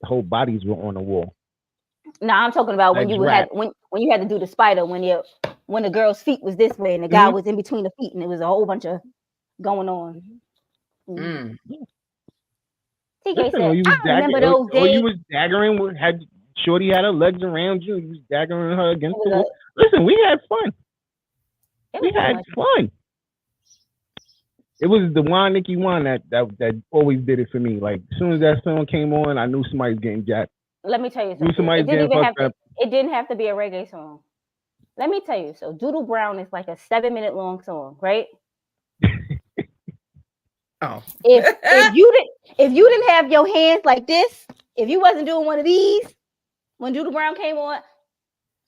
whole bodies were on the wall. No, I'm talking about when you had when you had to do the spider when the girl's feet was this way and the guy was in between the feet and it was a whole bunch of going on. Mm. TK said, I remember those days. Or you was daggering, had Shorty had her legs around you, you was daggering her against the wall. Listen, we had fun. We had fun. It was the Juan Nicky Juan that always did it for me. Like as soon as that song came on, I knew somebody was getting jacked. Let me tell you something. It didn't have to be a reggae song. Let me tell you. So Doodle Brown is like a 7-minute long song, right? Oh. If you didn't have your hands like this, if you wasn't doing one of these when Doodle Brown came on,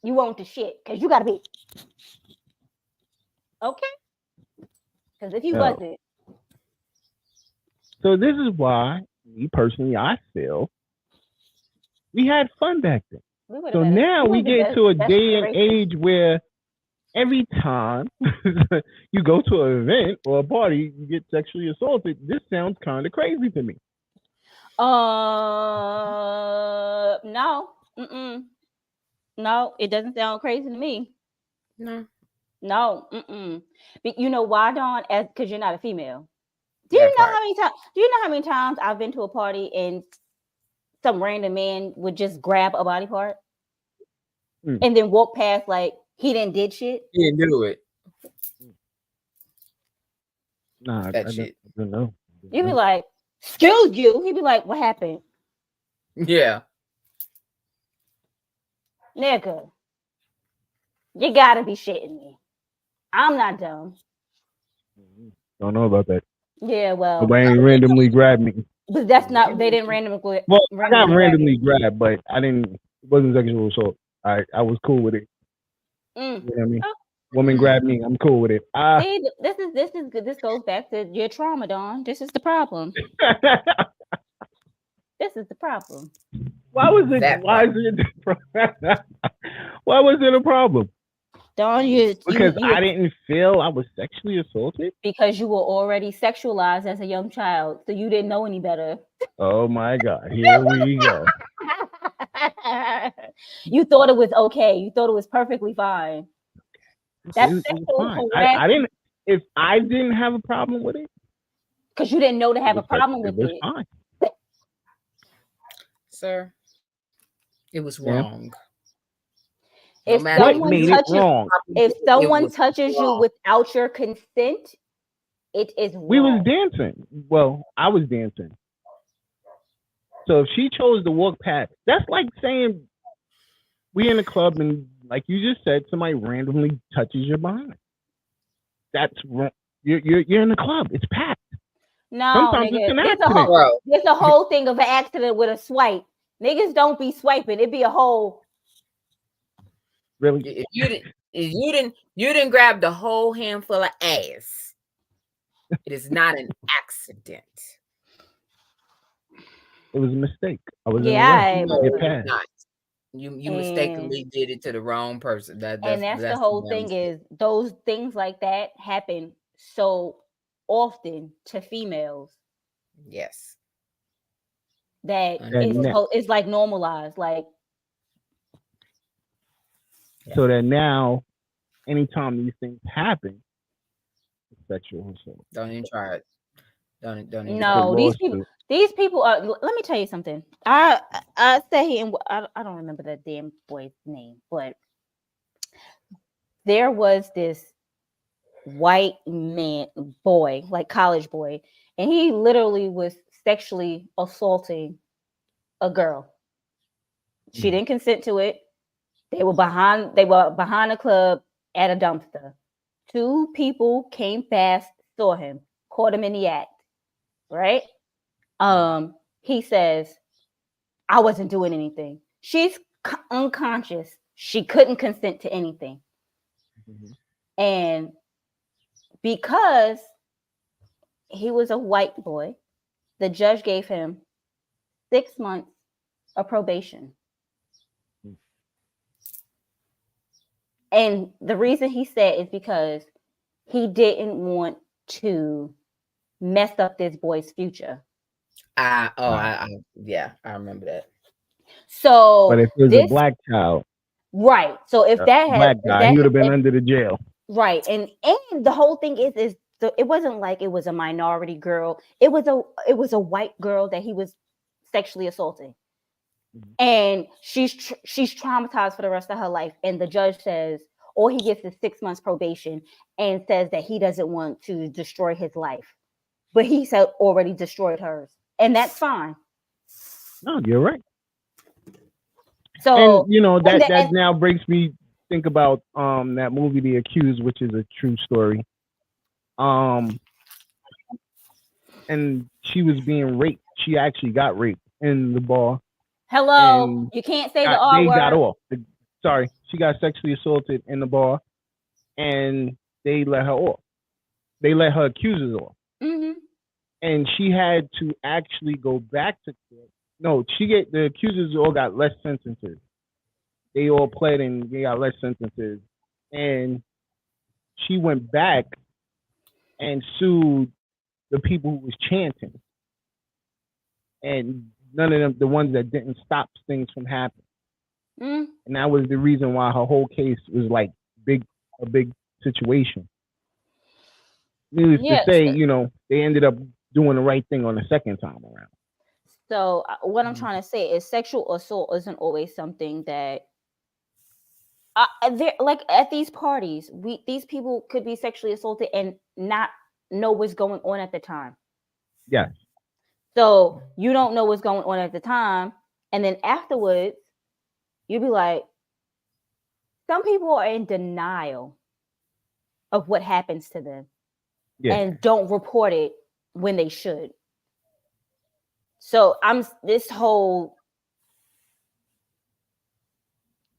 you won't the shit because you gotta be okay. Because if you wasn't. So this is why, me personally, I feel we had fun back then. So now we get to a day and age where every time you go to an event or a party, you get sexually assaulted. This sounds kind of crazy to me. No. No, it doesn't sound crazy to me. No. But you know why, Dawn? Because you're not a female. Do you know how many times I've been to a party and some random man would just grab a body part and then walk past like he didn't did shit? He didn't do it. Nah, I don't know. You'd be like, excuse you. He'd be like, what happened? Yeah. Nigga, you gotta be shitting me. I'm not dumb. Don't know about that. Yeah, well. Nobody ain't randomly grabbed me. But that's not, they didn't randomly. Well, I got randomly grabbed, but it wasn't sexual assault. I was cool with it. You know what I mean? Woman grabbed me. I'm cool with it. See, this is good. This goes back to your trauma, Dawn. This is the problem. This is the problem. Why was it a problem? Dawn, because I didn't feel I was sexually assaulted? Because you were already sexualized as a young child, so you didn't know any better. Oh my God, here we go. You thought it was okay. You thought it was perfectly fine. That's sexual harassment. If I didn't have a problem with it, because you didn't know to have a problem with it. Fine. Sir, it was wrong. If someone touches you without your consent, it is wrong. We was dancing. Well, I was dancing. So if she chose to walk past, that's like saying we in a club and like you just said, somebody randomly touches your behind. That's wrong. You're in the club. It's packed. No, nigga, there's a whole thing of an accident with a swipe. Niggas don't be swiping. It be a whole. Really? If you didn't grab the whole handful of ass. It is not an accident. It was a mistake. I was not. You mistakenly did it to the wrong person. That's the whole thing is those things like that happen so often to females. Yes. That it's like normalized. Like so that now anytime these things happen, it's sexual assault. Don't even try it. Don't even no, these people are. Let me tell you something. I say and I don't remember that damn boy's name, but there was this white man boy, like college boy, and he literally was sexually assaulting a girl. She didn't consent to it. They were behind a club at a dumpster. 2 people came fast, saw him, caught him in the act. Right? He says, I wasn't doing anything. She's unconscious. She couldn't consent to anything. And because He was a white boy. The judge gave him 6 months of probation. And the reason he said is because he didn't want to mess up this boy's future. I remember that. So, but if it was a black child, right? So if that had black guy, he would have been under the jail, right? And the whole thing is it wasn't like it was a minority girl. It was a white girl that he was sexually assaulting, and she's traumatized for the rest of her life. And the judge says, or he gets the 6 months probation, and says that he doesn't want to destroy his life, but he's already destroyed hers, and that's fine. No, you're right. So, and you know that now brings me think about that movie The Accused, which is a true story. And she was being raped. She actually got raped in the bar. Hello, you can't say the R word. They got off. Sorry, she got sexually assaulted in the bar, and they let her off. They let her accusers off. Mm-hmm. And she had to actually go back to court. No, the accusers all got less sentences. They all pled and they got less sentences. And she went back and sued the people who was chanting. And none of them, the ones that didn't stop things from happening. Mm. And that was the reason why her whole case was like a big situation. Needless to say, you know, they ended up doing the right thing on the second time around. So what I'm trying to say is sexual assault isn't always something that like at these parties, these people could be sexually assaulted and not know what's going on at the time. Yes. So you don't know what's going on at the time, and then afterwards, you'll be like, some people are in denial of what happens to them, and don't report it when they should. So this whole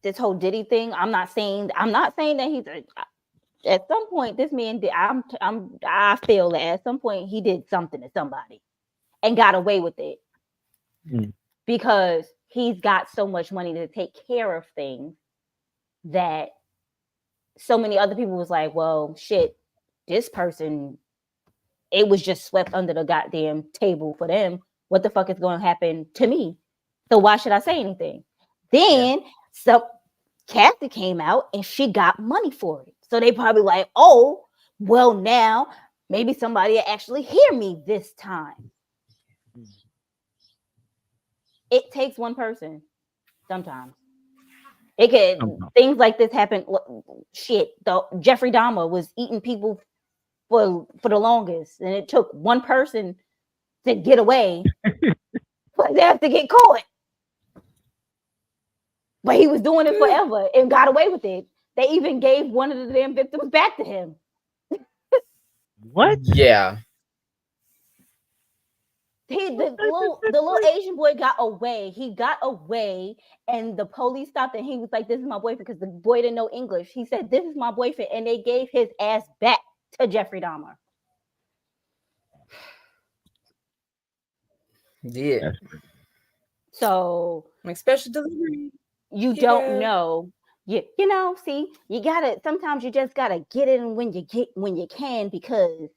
Diddy thing. I'm not saying that he's at some point this man did. I feel that at some point he did something to somebody and got away with it because he's got so much money to take care of things that so many other people was like, well, shit, this person, it was just swept under the goddamn table for them. What the fuck is going to happen to me? So why should I say anything? Then some Kathy came out and she got money for it. So they probably like, oh, well, now maybe somebody will actually hear me this time. It takes one person sometimes. It could things like this happen. Shit, Jeffrey Dahmer was eating people for the longest, and it took one person to get away, but they have to get caught. But he was doing it forever and got away with it. They even gave one of the damn victims back to him. What? Yeah. The little Asian boy got away. He got away, and the police stopped, and he was like, "This is my boyfriend," because the boy didn't know English. He said, "This is my boyfriend," and they gave his ass back to Jeffrey Dahmer. Yeah. So, like special delivery. You don't know. You know, see, you gotta. Sometimes you just gotta get it when you can, because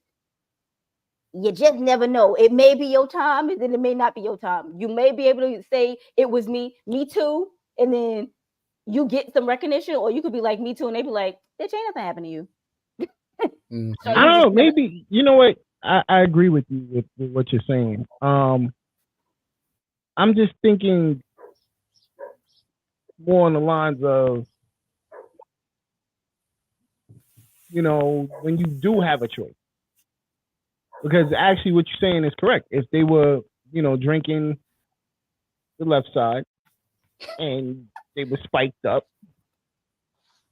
you just never know. It may be your time, and then it may not be your time. You may be able to say it was me too, and then you get some recognition, or you could be like me too, and they be like, "Bitch, ain't nothing happened to you." So I don't know. Maybe you know what? I agree with you with what you're saying. I'm just thinking more on the lines of, you know, when you do have a choice. Because actually what you're saying is correct. If they were, you know, drinking the left side and they were spiked up,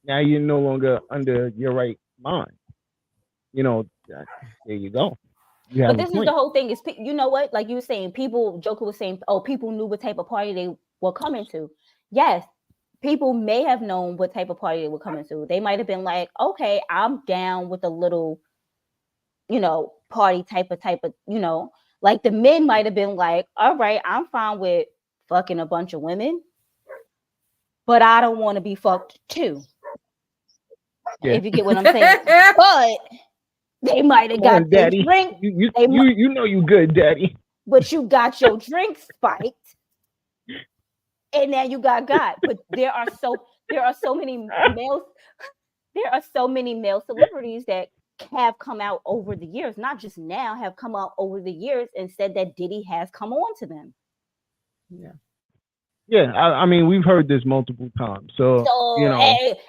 now you're no longer under your right mind. You know, there you go. But this is the whole thing. Is, you know what? Like you were saying, Joker was saying, oh, people knew what type of party they were coming to. Yes, people may have known what type of party they were coming to. They might have been like, okay, I'm down with a little party type of, like the men might have been like, all right, I'm fine with fucking a bunch of women, but I don't want to be fucked too. Yeah. If you get what I'm saying. But they might have got their drink. You know you good, daddy. But you got your drink spiked. And now you got God. But there are so many males. There are so many male celebrities that have come out over the years, not just now, have come out over the years and said that Diddy has come on to them. Yeah. Yeah, I mean, we've heard this multiple times. So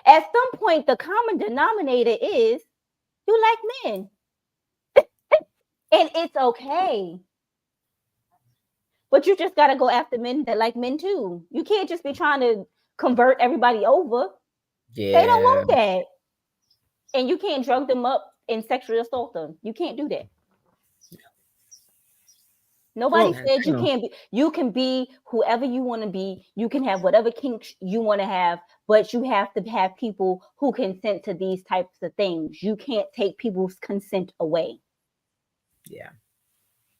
at some point, the common denominator is you like men. And it's okay. But you just got to go after men that like men too. You can't just be trying to convert everybody over. Yeah. They don't want that. And you can't drug them up and sexually assault them. You can't do that. Nobody said you can't be. You can be whoever you want to be. You can have whatever kinks you want to have, but you have to have people who consent to these types of things. You can't take people's consent away. Yeah.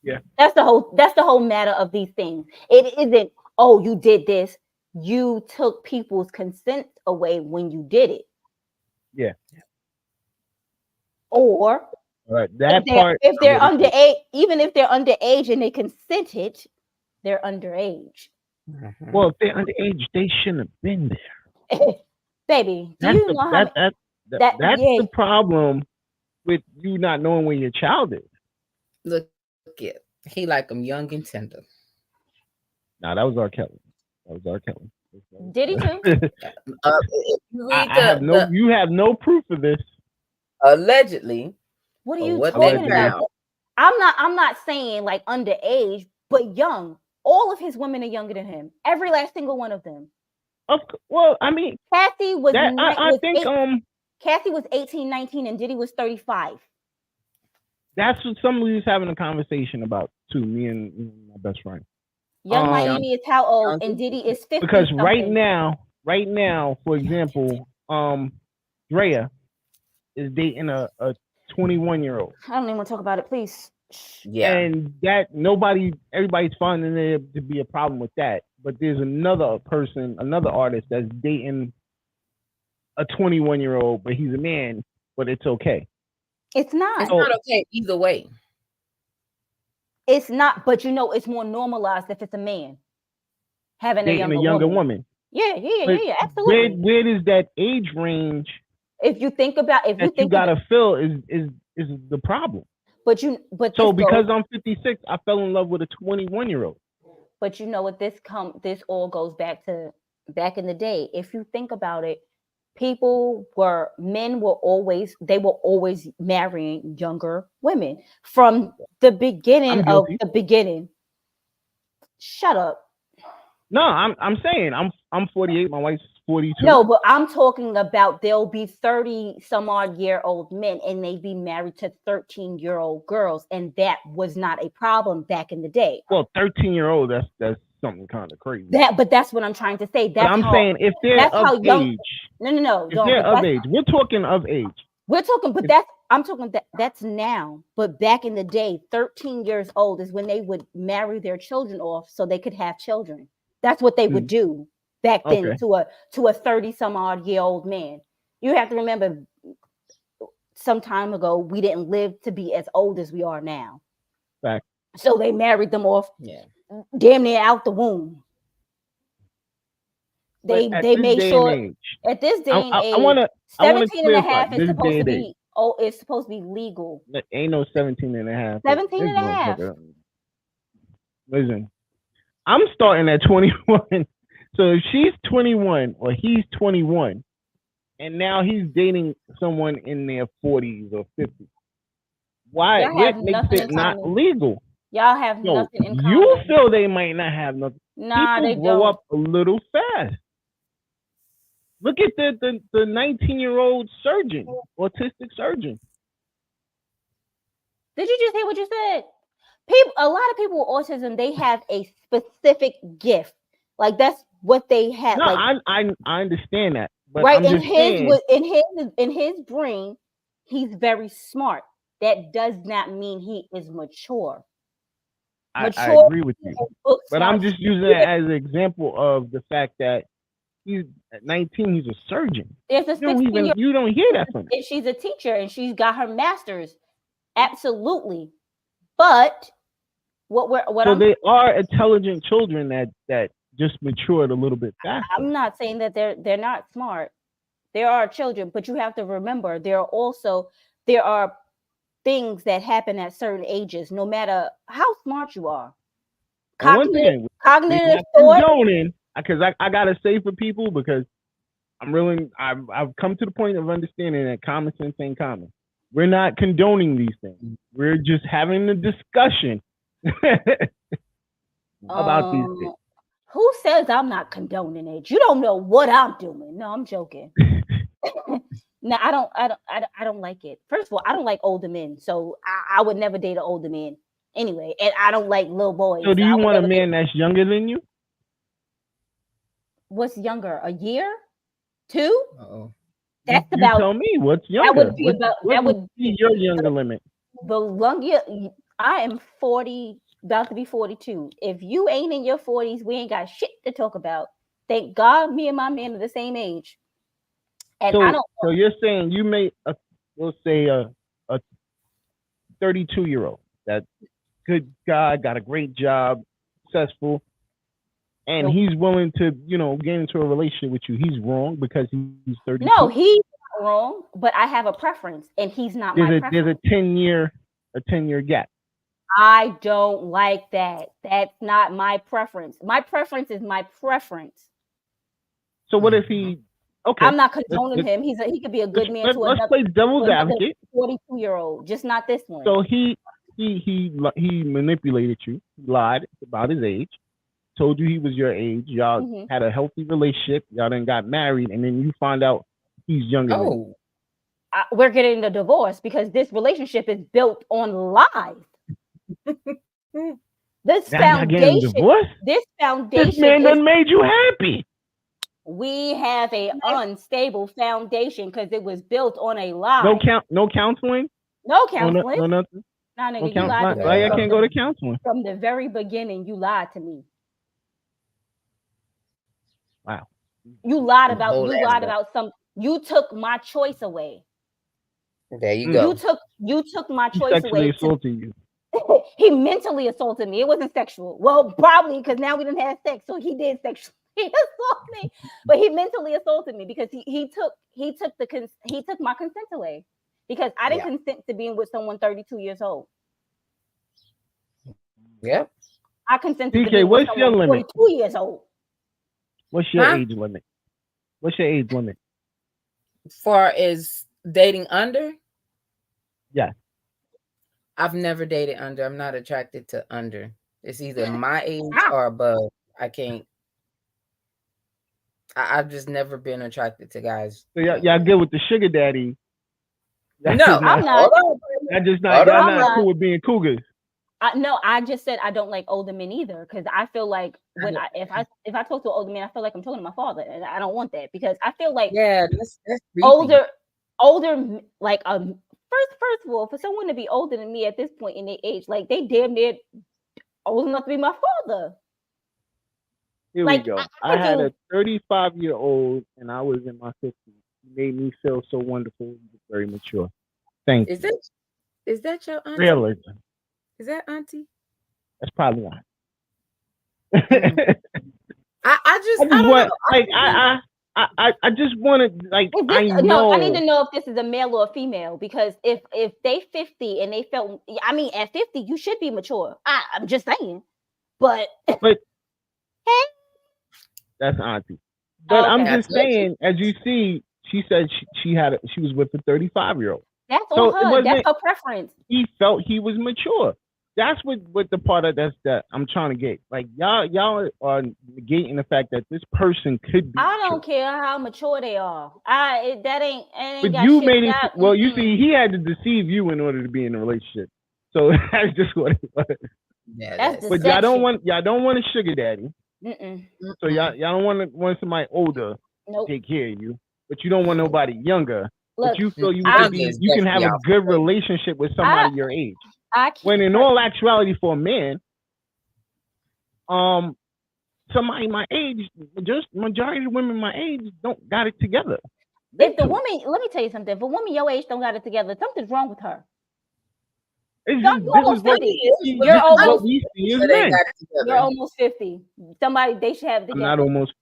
Yeah. That's the whole matter of these things. It isn't, oh, you did this. You took people's consent away when you did it. Yeah. Or right. If they're underage, even if they're underage and they consented, they're underage. Mm-hmm. Well, if they're underage, they shouldn't have been there. Baby, that's the problem with you not knowing when your child is. Look at he like them young and tender. Nah, that was R. Kelly. Did he too? You have no proof of this. Allegedly. What are you talking about? I'm not saying like underage, but young. All of his women are younger than him. Every last single one of them. Well, I mean, Kathy was. Kathy was 18, 19, and Diddy was 35. That's what somebody was having a conversation about too. Me and my best friend. Young Miami is how old, and Diddy is 50. Because right now, for example, Drea is dating a 21-year-old. I don't even want to talk about it, please. Yeah. And that everybody's finding there to be a problem with that. But there's another artist that's dating a 21-year-old, but he's a man, but it's okay. It's not. It's not okay either way. It's not, but it's more normalized if it's a man having dating a younger woman. Yeah, absolutely. Where does that age range? If you think about, you gotta fill is the problem. Because I'm 56, I fell in love with a 21-year-old. But you know what? This all goes back to back in the day. If you think about it, men were always marrying younger women from the beginning of the beginning. Shut up. No, I'm saying I'm 48. My wife's 42. No, but I'm talking about there'll be 30 some odd year old men and they be married to 13-year-old girls, and that was not a problem back in the day. Well, 13-year-old, that's something kind of crazy. But that's what I'm trying to say. Saying if they're of age. No. If they're of age, we're talking of age. We're talking, but I'm talking that's now. But back in the day, 13 years old is when they would marry their children off so they could have children. That's what they would do back then to a 30 some odd year old man. You have to remember, some time ago we didn't live to be as old as we are now. Fact. So they married them off damn near out the womb. They made sure at this day and age, 17 and a half is supposed to be it's supposed to be legal. There ain't no 17 and a half. 17 and a half. Listen, I'm starting at 21. So if she's 21 or he's 21, and now he's dating someone in their 40s or 50s, what makes it not legal? Y'all have nothing in common. You feel they might not have nothing. Nah, people they grow don't. up a little fast. Look at the 19-year-old surgeon, autistic surgeon. Did you just hear what you said? A lot of people with autism, they have a specific gift. Like that's what they have. No, I understand that. But right in his brain, he's very smart. that does not mean he is mature. I agree with you, but I'm just using it as an example of the fact that he's at 19. He's a surgeon. There's a 16-year-old. You don't hear that from him. And she's a teacher and she's got her master's. Absolutely, but they are intelligent children that just matured a little bit faster. I'm not saying that they're not smart. There are children, but you have to remember there are things that happen at certain ages, no matter how smart you are. Cognitive thought. Because I gotta say for people, because I've come to the point of understanding that common sense ain't common. We're not condoning these things. We're just having a discussion about these things. Who says I'm not condoning it? You don't know what I'm doing. No, I'm joking. No, I don't like it. First of all, I don't like older men, so I would never date an older man anyway. And I don't like little boys. So do you want a man that's younger than you? What's younger? A year? 2? Uh-oh. That's you about. Tell me what's younger. That would be your younger limit. The longer I am 40, about to be 42. If you ain't in your 40s, we ain't got shit to talk about. Thank God, me and my man are the same age. And so, I don't. So you're saying you made a 32-year-old, that good guy, got a great job, successful, and he's willing to, get into a relationship with you. He's wrong because he's 32. No, he's not wrong, but I have a preference, and he's not my preference. There's a 10-year gap. I don't like that. That's not my preference. My preference is my preference. So what if he? Okay, I'm not condoning him. He could be a good man to another. Let's play devil's advocate. 42-year-old, just not this one. So he manipulated you, lied about his age, told you he was your age. Y'all had a healthy relationship. Y'all then got married, and then you find out he's younger. Oh, we're getting a divorce because this relationship is built on lies. This foundation. This man done made you happy. We have a unstable foundation because it was built on a lie. No counseling. No counseling. No nothing. Nah, nigga, you lied to me. Why I can't go to counseling? From the very beginning, you lied to me. Wow. You lied about something. You took my choice away. There you go. You took my choice away. Assaulting you. He mentally assaulted me. It wasn't sexual. Well, probably because now we didn't have sex, so he did sexually assault me. But he mentally assaulted me because he took my consent away because I didn't consent to being with someone 32 years old. Yep. I consented to being with someone 42 years old. What's your age limit? What's your age limit? As far as dating under? Yeah. I've never dated under. I'm not attracted to under. It's either my age or above. I can't. I've just never been attracted to guys. So y'all good with the sugar daddy? No, I'm not. Y'all not cool with being cougars. No, I just said I don't like older men either because I feel like if I talk to an older man, I feel like I'm talking to my father, and I don't want that because I feel like that's older like first of all, for someone to be older than me at this point in their age, like they damn near old enough to be my father. Here we go. I had a 35-year-old, and I was in my 50s. He made me feel so wonderful. Very mature. Thank you. Is that your auntie? Realism. Is that auntie? That's probably not. I just want to like. I need to know if this is a male or a female because if they 50 and they felt, at 50 you should be mature. I'm just saying, but that's auntie. But okay. I'm just saying, as you see, she said she was with a 35-year-old. That's on her. That's her preference. He felt he was mature. That's what the part of that I'm trying to get. Like y'all are negating the fact that this person could be. I don't care how mature they are. That ain't. But got you shit made it. out. Well, you see, he had to deceive you in order to be in a relationship. So that's just what it was. Yeah, but y'all don't want a sugar daddy. So y'all don't want somebody older to take care of you. But you don't want nobody younger Look, but you feel you can have a good relationship with somebody your age. When in all actuality, for a man, somebody my age, just majority of women my age don't got it together. If the woman, let me tell you something. If a woman your age don't got it together, something's wrong with her. You're almost 50. Somebody, they should have it together. I'm not almost.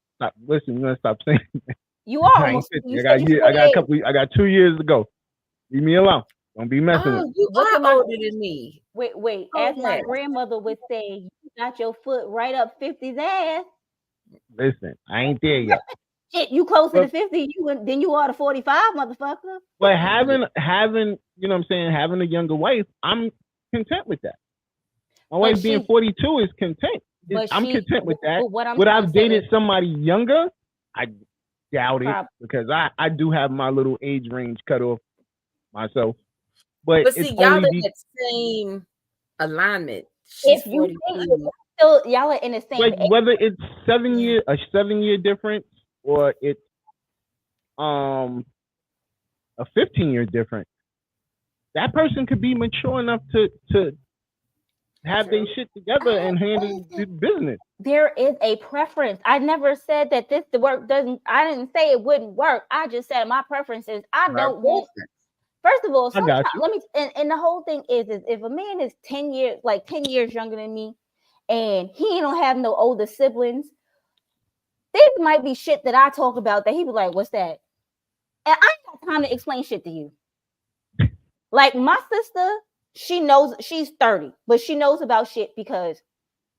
Listen, you gotta stop saying that. You are almost 50. I got 2 years to go. Leave me alone. Don't be messing with me. You are older than me. Wait. As my grandmother would say, you got your foot right up 50's ass. Listen, I ain't there yet. Shit, you closer to 50 than you are to 45, motherfucker. But having, you know what I'm saying, having a younger wife, I'm content with that. My wife being 42 is content. I'm content with that. Would I've dated somebody younger? I doubt it, because I do have my little age range cut off myself. But see, y'all in that same alignment. She's 42. So y'all are in the same. Like whether it's 7 year, a 7 year difference, or it's a 15-year difference, that person could be mature enough to have their shit together and handle the business. There is a preference. I never said that the work doesn't. I didn't say it wouldn't work. I just said my preference is I don't want. First of all, sometimes, let me. And the whole thing is if a man is 10 years younger than me, and he don't have no older siblings, there might be shit that I talk about that he be like, "What's that?" And I ain't got time to explain shit to you. Like my sister, she knows she's 30, but she knows about shit because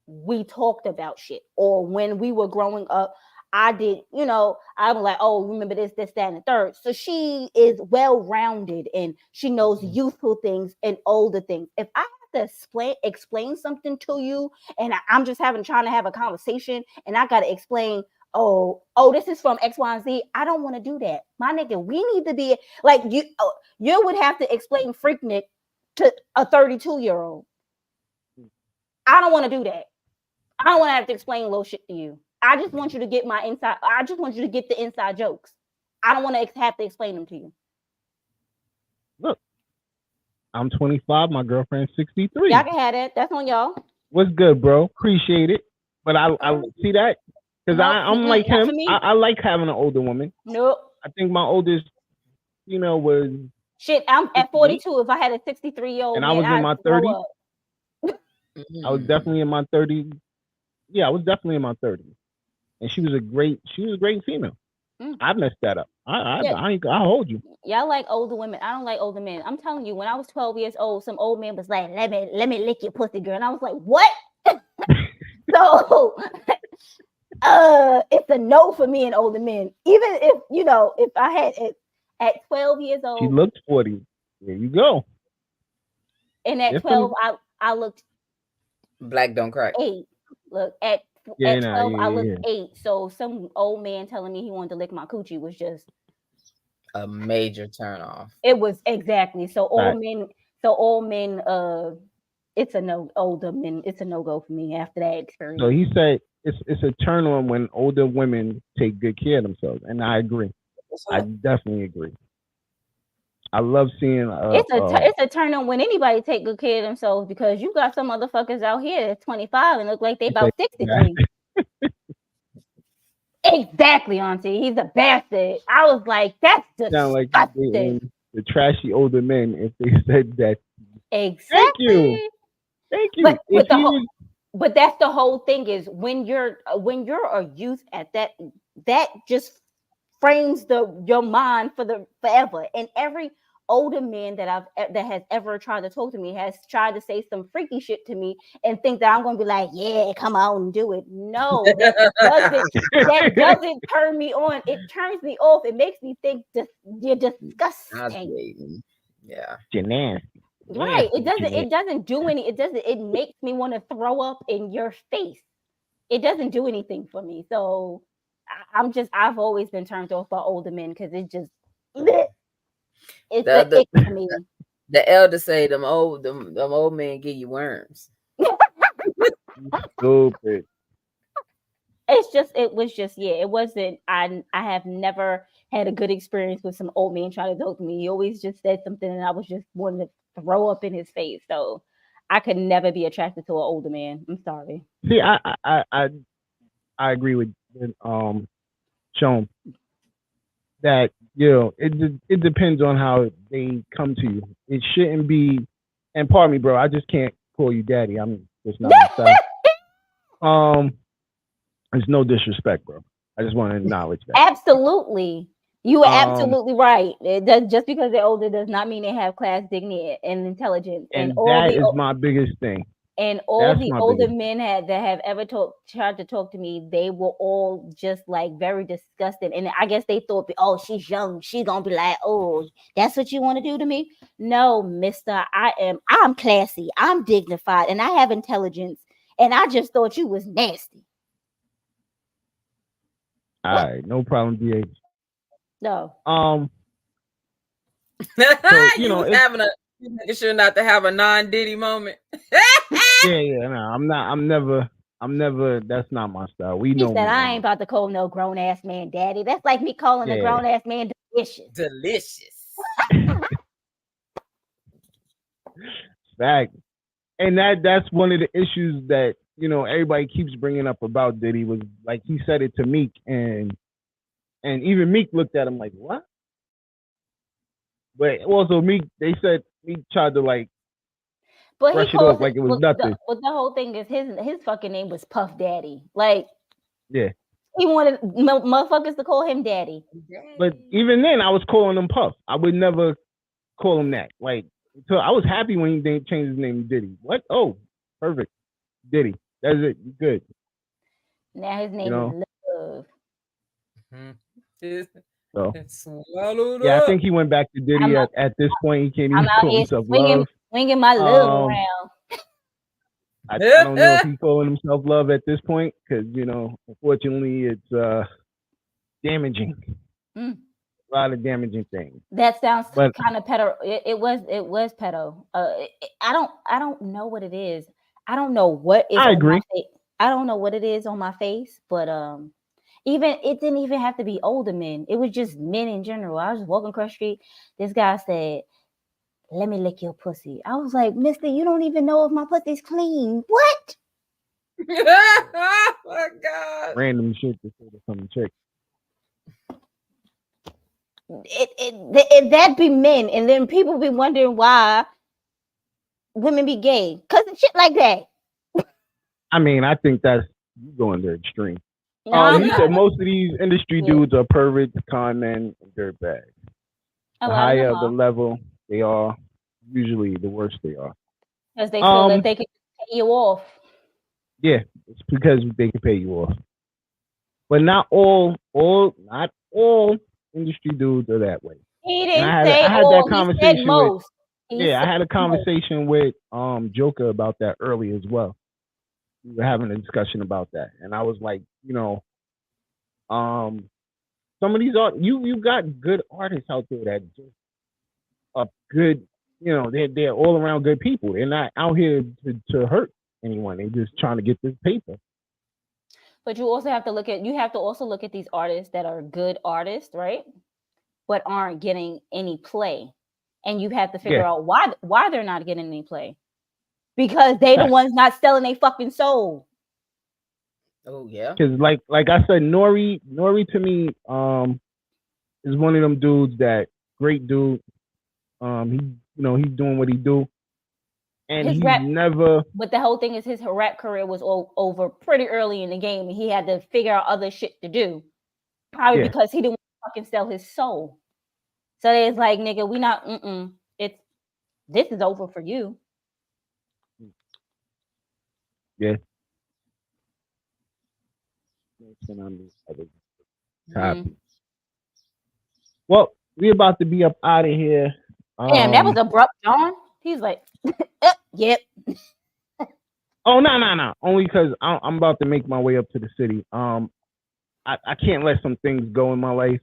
we talked about shit. Or when we were growing up, I did, I'm like, oh, remember this, that, and the third. So she is well-rounded and she knows youthful things and older things. If I have to explain something to you and I'm just trying to have a conversation and I got to explain, oh, this is from X, Y, and Z. I don't want to do that. My nigga, we need to be like you. You would have to explain Freaknik to a 32-year-old. I don't want to do that. I don't want to have to explain little shit to you. I just want you to get my inside. I just want you to get the inside jokes. I don't want to have to explain them to you. Look, I'm 25. My girlfriend's 63. Y'all can have that. That's on y'all. What's good, bro? Appreciate it. But I see that because I'm like him. I like having an older woman. Nope. I think my oldest, was shit. I'm at 42. If I had a 63-year-old, and I was in my 30s. I was definitely in my 30s. Yeah, I was definitely in my 30s, and she was a great female. I messed that up. I hold you. Y'all like older women. I don't like older men. I'm telling you, when I was 12 years old, some old man was like, "Let me lick your pussy, girl," and I was like, "What?" So, it's a no for me and older men. Even if I had it at 12 years old, she looked 40. There you go. And at 12, I looked. Black don't crack. 8. Look, at 12, I looked 8. So some old man telling me he wanted to lick my coochie was just a major turn off. It was exactly. So old men, it's a no. Older men, it's a no go for me after that experience. So he said it's a turn on when older women take good care of themselves, and I agree. I definitely agree. I love seeing. It's a turn on when anybody take good care of themselves, because you got some motherfuckers out here that's 25 and look like they about 63. Exactly, Auntie. He's a bastard. I was like, that's disgusting. Like the trashy older men if they said that. Exactly. Thank you. But that's the whole thing, is when you're a youth at that just frames your mind for forever. And every older man that has ever tried to talk to me has tried to say some freaky shit to me and think that I'm going to be like, yeah, come on and do it. No, that doesn't turn me on. It turns me off. It makes me think you're disgusting. Yeah. Right. It doesn't do any. It makes me want to throw up in your face. It doesn't do anything for me. So I've always been turned off by older men because it's just it's for me. The elders say them old men give you worms. Stupid. It was just, yeah, it wasn't. I have never had a good experience with some old man trying to talk to me. He always just said something, and I was just wanting to throw up in his face. So I could never be attracted to an older man. I'm sorry. See, I agree with Shone that it depends on how they come to you. It shouldn't be. And pardon me, bro. I just can't call you daddy. I'm just not my style. There's no disrespect, bro. I just want to acknowledge that. Absolutely. You are absolutely right. Just because they're older does not mean they have class, dignity, and intelligence. And that is my biggest thing. And all the older men that have ever tried to talk to me, they were all just like very disgusted. And I guess they thought, oh, she's young. She's gonna be like, oh, that's what you want to do to me? No, mister. I'm classy. I'm dignified, and I have intelligence. And I just thought you was nasty. All right, no problem, DH. No. So, you know, having making sure not to have a non-Diddy moment. No, I'm never. That's not my style. He said, I ain't about to call no grown ass man daddy. That's like me calling a grown ass man delicious. Fact. And that's one of the issues that, you know, everybody keeps bringing up about Diddy was like he said it to Meek, and even Meek looked at him like, what? But also Meek tried to like brush it off like it was nothing. But the whole thing is his fucking name was Puff Daddy. Like, yeah, he wanted motherfuckers to call him Daddy. But even then, I was calling him Puff. I would never call him that. Like, so I was happy when he changed his name to Diddy. What? Oh, perfect, Diddy. That's it. You're good. Now his name is Love. So, yeah, I think he went back to Diddy at this point. He can't even call himself Love. Swinging my love around. I don't know if he's calling himself Love at this point because, you know, unfortunately, it's damaging. A lot of damaging things. That sounds kind of pedo. It was pedo. I don't know what it is. I don't know what is. I agree. I don't know what it is on my face, but even it didn't even have to be older men. It was just men in general. I was just walking across the street. This guy said, "Let me lick your pussy." I was like, "Mister, you don't even know if my pussy's clean." What? Oh my God! Random shit to say to some chick. That be men, and then people be wondering why women be gay because of shit like that. I mean, I think that's going to extreme. He said most of these industry dudes are perverts, con men, and dirtbags. The higher the level they are, usually the worse they are. Because they feel that they can pay you off. Yeah, it's because they can pay you off. But not all industry dudes are that way. He didn't say I had all. That conversation he said most. I had a conversation with Joker about that earlier as well. We were having a discussion about that, and I was like, you know, some of these you got good artists out there that just are good. You know, they're all around good people. They're not out here to hurt anyone. They're just trying to get this paper. But you also have to look at these artists that are good artists, right? But aren't getting any play, and you have to figure out why they're not getting any play. Because they the ones not selling their fucking soul. Oh yeah. Because like I said, Nori to me is one of them dudes that great dude. He's doing what he do, and he's never. But the whole thing is his rap career was over pretty early in the game, and he had to figure out other shit to do. Probably because he didn't want to fucking sell his soul. So it's like, nigga, we not. This is over for you. Yeah. Well, we about to be up out of here. Damn, that was abrupt, John. He's like, yep. Oh no. Only because I'm about to make my way up to the city. I can't let some things go in my life,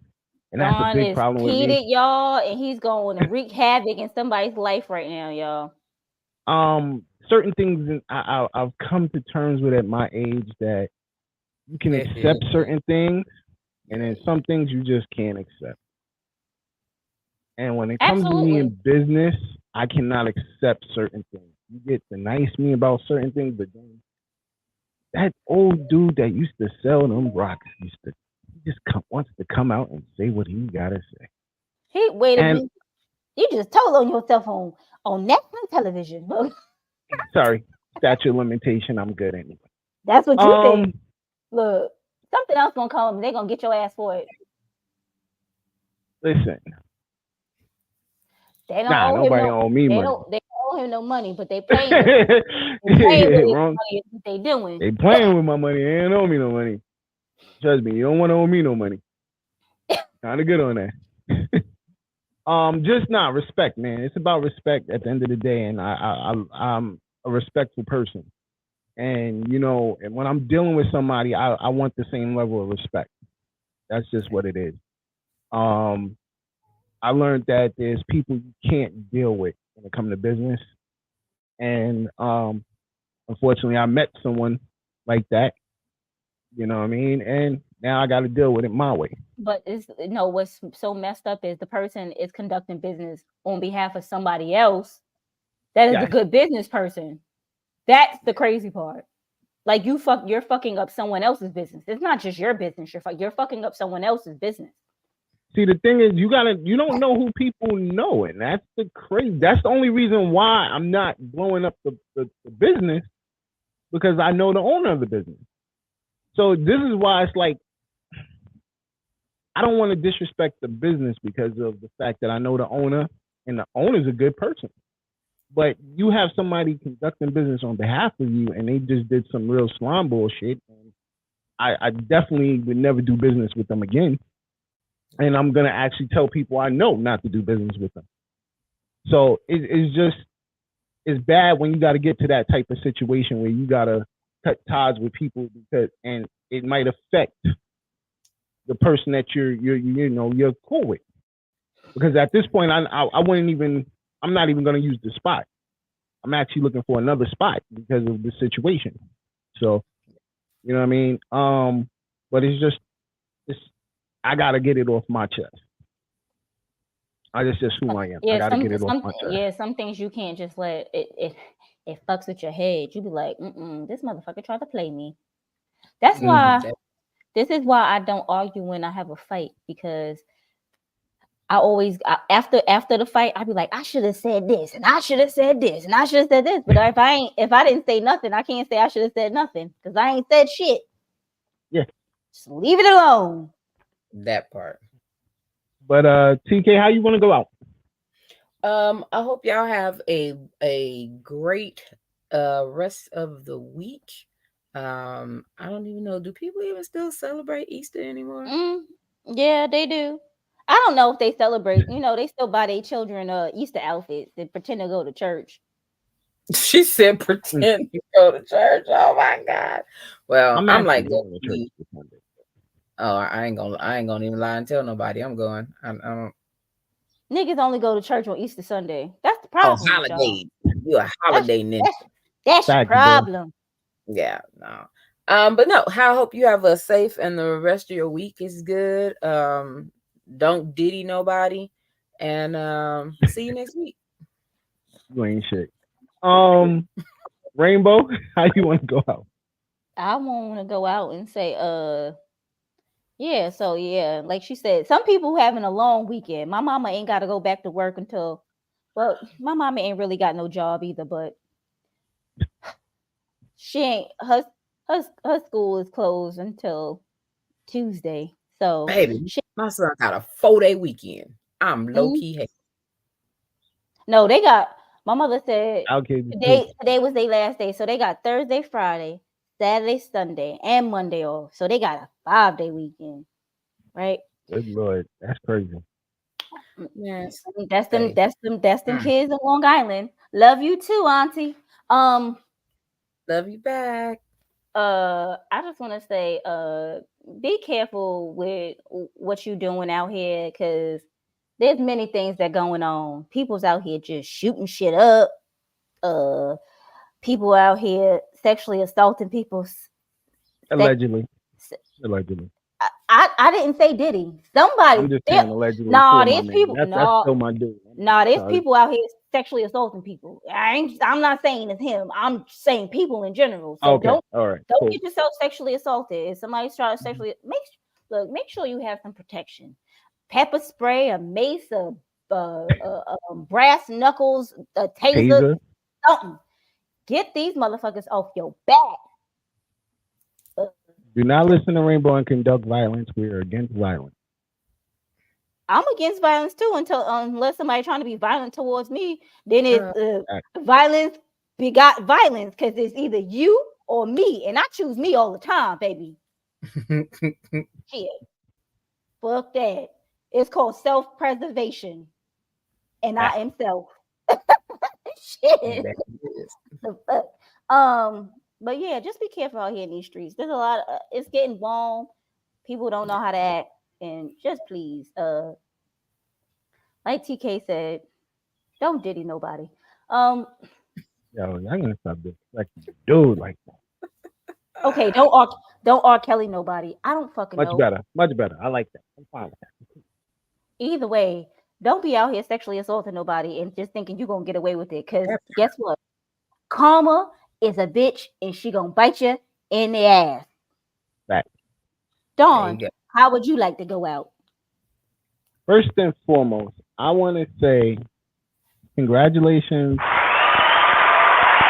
and that's a big problem with me. Y'all, and he's going to wreak havoc in somebody's life right now, y'all. Certain things I've come to terms with at my age that You can accept certain things, and then some things you just can't accept. And when it comes to me in business, I cannot accept certain things. You get the nice me about certain things, but then that old dude that used to sell them rocks wants to come out and say what he gotta say. Hey, wait a minute. You just told on yourself on national television. Sorry, statute of limitation. I'm good anyway. That's what you think. Look, something else gonna come. They're gonna get your ass for it. Listen. They don't owe nobody him owe me money. They don't owe him no money, but they paying with the money they doing. They playing with my money. They don't owe me no money. Trust me, you don't want to owe me no money. Kind of good on that. Just not respect, man. It's about respect at the end of the day, and I'm a respectful person. And and when I'm dealing with somebody, I want the same level of respect. That's just what it is. I learned that there's people you can't deal with when it comes to business. And unfortunately, I met someone like that. You know what I mean? And now I got to deal with it my way. But what's so messed up is the person is conducting business on behalf of somebody else. That is a good business person. That's the crazy part. Like you're fucking up someone else's business. It's not just your business. You're fucking up someone else's business. See, the thing is, you don't know who people know, and that's the crazy. That's the only reason why I'm not blowing up the business, because I know the owner of the business. So this is why it's like I don't want to disrespect the business because of the fact that I know the owner, and the owner's a good person. But you have somebody conducting business on behalf of you, and they just did some real slime bullshit. And I definitely would never do business with them again. And I'm going to actually tell people I know not to do business with them. So it's bad when you got to get to that type of situation where you got to cut ties with people and it might affect the person that you're cool with. Because at this point, I'm not even going to use the spot. I'm actually looking for another spot because of the situation. So, you know what I mean? But it's I gotta get it off my chest. That's just who I am. I gotta get it off my chest. Yeah, some things you can't just let it fucks with your head. You be like, this motherfucker tried to play me. That's why. This is why I don't argue when I have a fight, because I always after the fight I be like, I should have said this, and I should have said this, and I should have said this. But if I didn't say nothing, I can't say I should have said nothing because I ain't said shit. Yeah, just leave it alone. That part. But TK, how you want to go out? I hope y'all have a great rest of the week. I don't even know. Do people even still celebrate Easter anymore? Yeah, they do. I don't know if they celebrate. They still buy their children Easter outfits and pretend to go to church. She said pretend to go to church. Oh my God. Well, I'm like going to church this Sunday. Oh, I ain't gonna even lie and tell nobody I'm going. Niggas only go to church on Easter Sunday. That's the problem. Oh, holiday. You a holiday ninja. That's your problem. Yeah, no. But no, I hope you have a safe and the rest of your week is good. Don't diddy nobody, and see you next week. You ain't shit. Rainbow, how you want to go out? I want to go out and say, yeah. So yeah, like she said, some people having a long weekend. My mama ain't got to go back to work until, well, my mama ain't really got no job either, but she ain't her school is closed until Tuesday. So baby, my son got a 4-day weekend. I'm low key hating. No, they got. My mother said today was their last day, so they got Thursday, Friday, Saturday, Sunday, and Monday off. So they got a 5-day weekend, right? Good Lord, that's crazy. Yes, that's them kids in Long Island. Love you too, Auntie. Love you back. I just want to say, be careful with what you doing out here, because there's many things that going on. People's out here just shooting shit up. People out here sexually assaulting people. Allegedly. Allegedly. I didn't say Diddy. Somebody. I'm just saying allegedly. Nah, there's people. That's still my dude. Nah, there's people out here sexually assaulting people. I'm not saying it's him. I'm saying people in general. So don't get yourself sexually assaulted. If somebody's trying to sexually make sure you have some protection. Pepper spray, a mace, a brass knuckles, a taser, something. Get these motherfuckers off your back. Do not listen to Rainbow and conduct violence. We are against violence. I'm against violence too unless somebody trying to be violent towards me. Then it's violence begot violence because it's either you or me, and I choose me all the time, baby. Shit, fuck that. It's called self-preservation, and I am self. Shit. The fuck. But yeah, just be careful out here in these streets. There's a lot of it's getting warm. People don't know how to act, and just please, like TK said, don't diddy nobody. Yo, I'm gonna stop disrespecting dude like that. Okay, don't R. Kelly nobody. I don't fucking know. Much better. I like that. I'm fine with that. Either way, don't be out here sexually assaulting nobody and just thinking you're gonna get away with it. Cause guess what? Karma is a bitch and she gonna bite you in the ass. Right. Dawn, how would you like to go out? First and foremost, I want to say congratulations.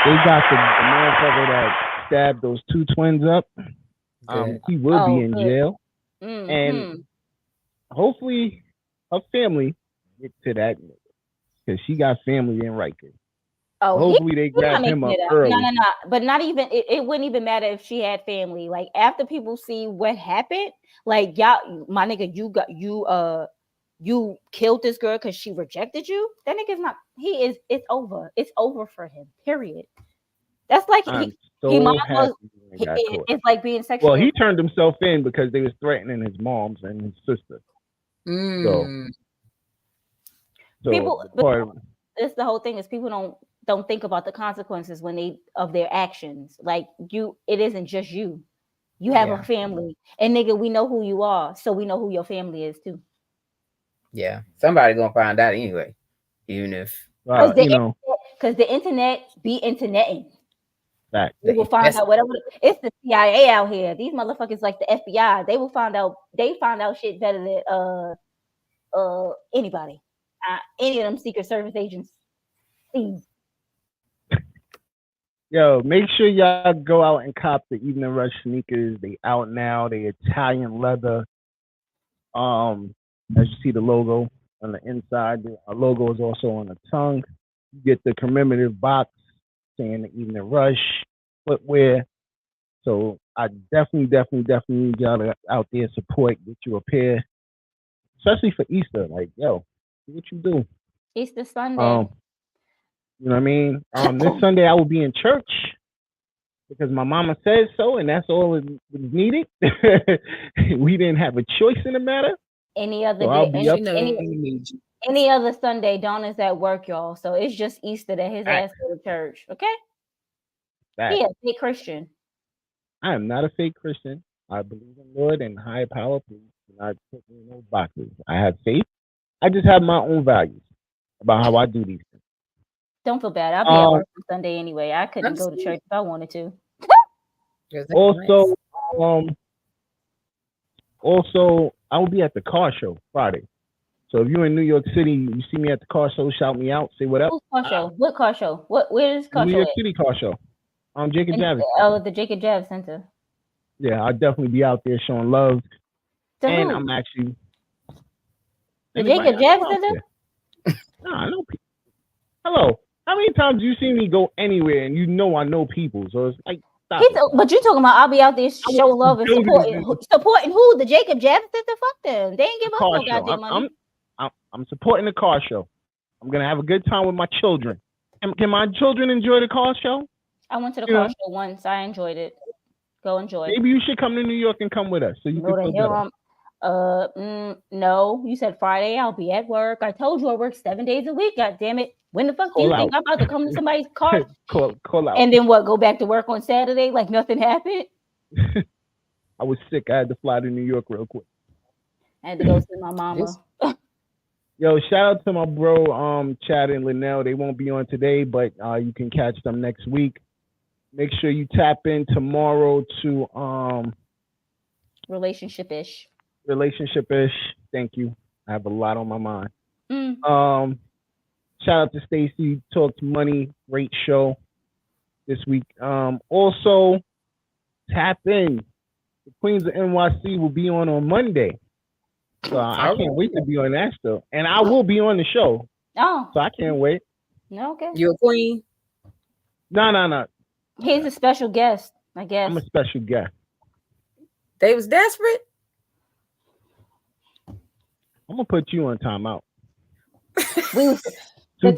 They got the motherfucker that stabbed those two twins up. He will be in jail. Mm-hmm. And hopefully her family get to that because she got family in Rikers. Oh, hopefully they grab him up early. No. But not even it wouldn't even matter if she had family. Like after people see what happened, like y'all, my nigga, you killed this girl because she rejected you. That nigga's not. It's over. It's over for him. Period. That's like it's like being sexual. Well, he turned himself in because they was threatening his moms and his sister. So people. It's the whole thing is people don't think about the consequences of their actions. Like it isn't just you. You have a family, and nigga, we know who you are, so we know who your family is too. Yeah, somebody gonna find out anyway, even if because the internet be interneting. They will find out whatever. It's the CIA out here. These motherfuckers like the FBI. They will find out. They find out shit better than anybody. Any of them Secret Service agents. Yo, make sure y'all go out and cop the Evening Rush sneakers. They out now. They Italian leather. As you see the logo on the inside, the logo is also on the tongue. You get the commemorative box saying the Evening Rush footwear. So I definitely need y'all to out there support, get you a pair, especially for Easter. Like, yo, see what you do. Easter Sunday. You know what I mean? This Sunday I will be in church because my mama said so, and that's all that was needed. We didn't have a choice in the matter. Any other day, any other Sunday, Dawn is at work, y'all. So it's just Easter that his ass go to church. Okay? He a fake Christian. I am not a fake Christian. I believe in Lord and higher power. Please do not put me in no boxes. I have faith. I just have my own values about how I do these things. Don't feel bad. I'll be at work on Sunday anyway. I couldn't go to church if I wanted to. Also, I will be at the car show Friday. So if you're in New York City, you see me at the car show, shout me out, say what up. Who's car show? What car show? Where is car show? New York City car show. Jacob Javits. Oh, the Jacob Javits Center. Yeah, I'll definitely be out there showing love. And I'm actually the Jacob Javits Center? No, I know people. Hello. How many times do you see me go anywhere and you know I know people? So it's like, but you're talking about I'll be out there show love and supporting who? The Jacob Javits Center? Fuck them. They ain't give us no goddamn money. I'm supporting the car show. I'm gonna have a good time with my children. Can my children enjoy the car show? I went to the car show once. I enjoyed it. Go enjoy it. Maybe you should come to New York and come with us so you can feel better. No, you said Friday. I'll be at work. I told you I work 7 days a week. God damn it! When the fuck do you think I'm about to come to somebody's car? Call out. And then what? Go back to work on Saturday like nothing happened? I was sick. I had to fly to New York real quick. I had to go see my mama. Yo, shout out to my bro, Chad and Linnell. They won't be on today, but you can catch them next week. Make sure you tap in tomorrow to Relationship-ish. Thank you. I have a lot on my mind. Shout out to Stacy. Talked Money. Great show this week. Also, tap in. The Queens of NYC will be on Monday. So I can't wait to be on that show. And I will be on the show. Oh. So I can't wait. Okay. You a queen? No. He's a special guest, I guess. I'm a special guest. They was desperate? I'm going to put you on timeout. The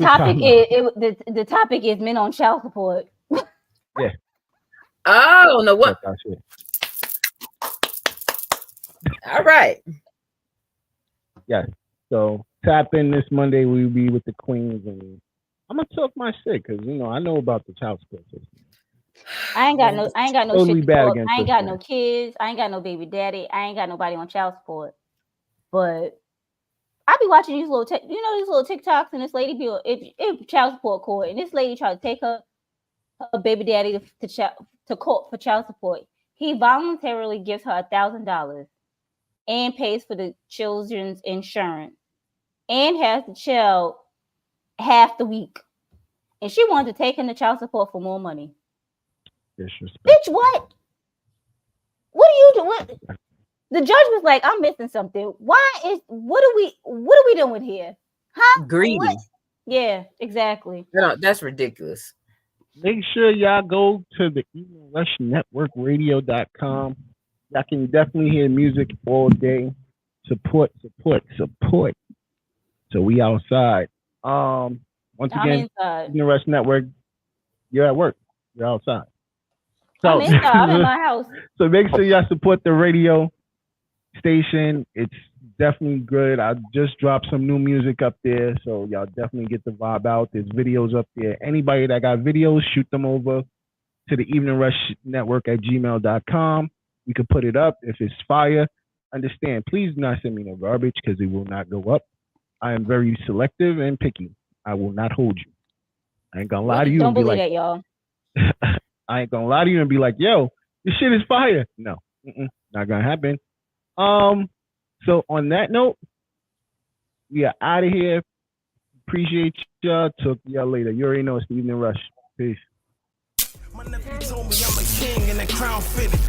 topic is men on child support. Yeah. Oh, no, what? All right. Yes. So tap in this Monday. We'll be with the Queens, and I'm gonna talk my shit because I know about the child support system. I ain't got no totally shit. Bad I ain't got no kids. I ain't got no baby daddy. I ain't got nobody on child support. But I be watching these little TikToks, and this lady be in child support court, and this lady tried to take her baby daddy to court for child support. He voluntarily gives her $1,000 and pays for the children's insurance and has the child half the week. And she wanted to take him to child support for more money. Bitch, what? What are you doing? The judge was like, I'm missing something. What are we doing here? Huh? Greedy. What? Yeah, exactly. No, that's ridiculous. Make sure y'all go to the Evening Rush Network Radio.com. Y'all can definitely hear music all day. Support. So we outside. Once again, Evening Rush Network, you're at work. You're outside. So, I'm inside. I'm in my house. So make sure y'all support the radio station. It's definitely good. I just dropped some new music up there, so y'all definitely get the vibe out. There's videos up there. Anybody that got videos, shoot them over to the Evening Rush Network at gmail.com. We could put it up if it's fire. Understand, please do not send me no garbage because it will not go up. I am very selective and picky. I will not hold you. I ain't gonna lie to you. Don't believe that, y'all. I ain't gonna lie to you and be like, yo, this shit is fire. No, not gonna happen. So on that note, we are out of here. Appreciate y'all. Talk to y'all later. You already know it's the Evening Rush. Peace. My nephew told me I'm a king and the crown fitted.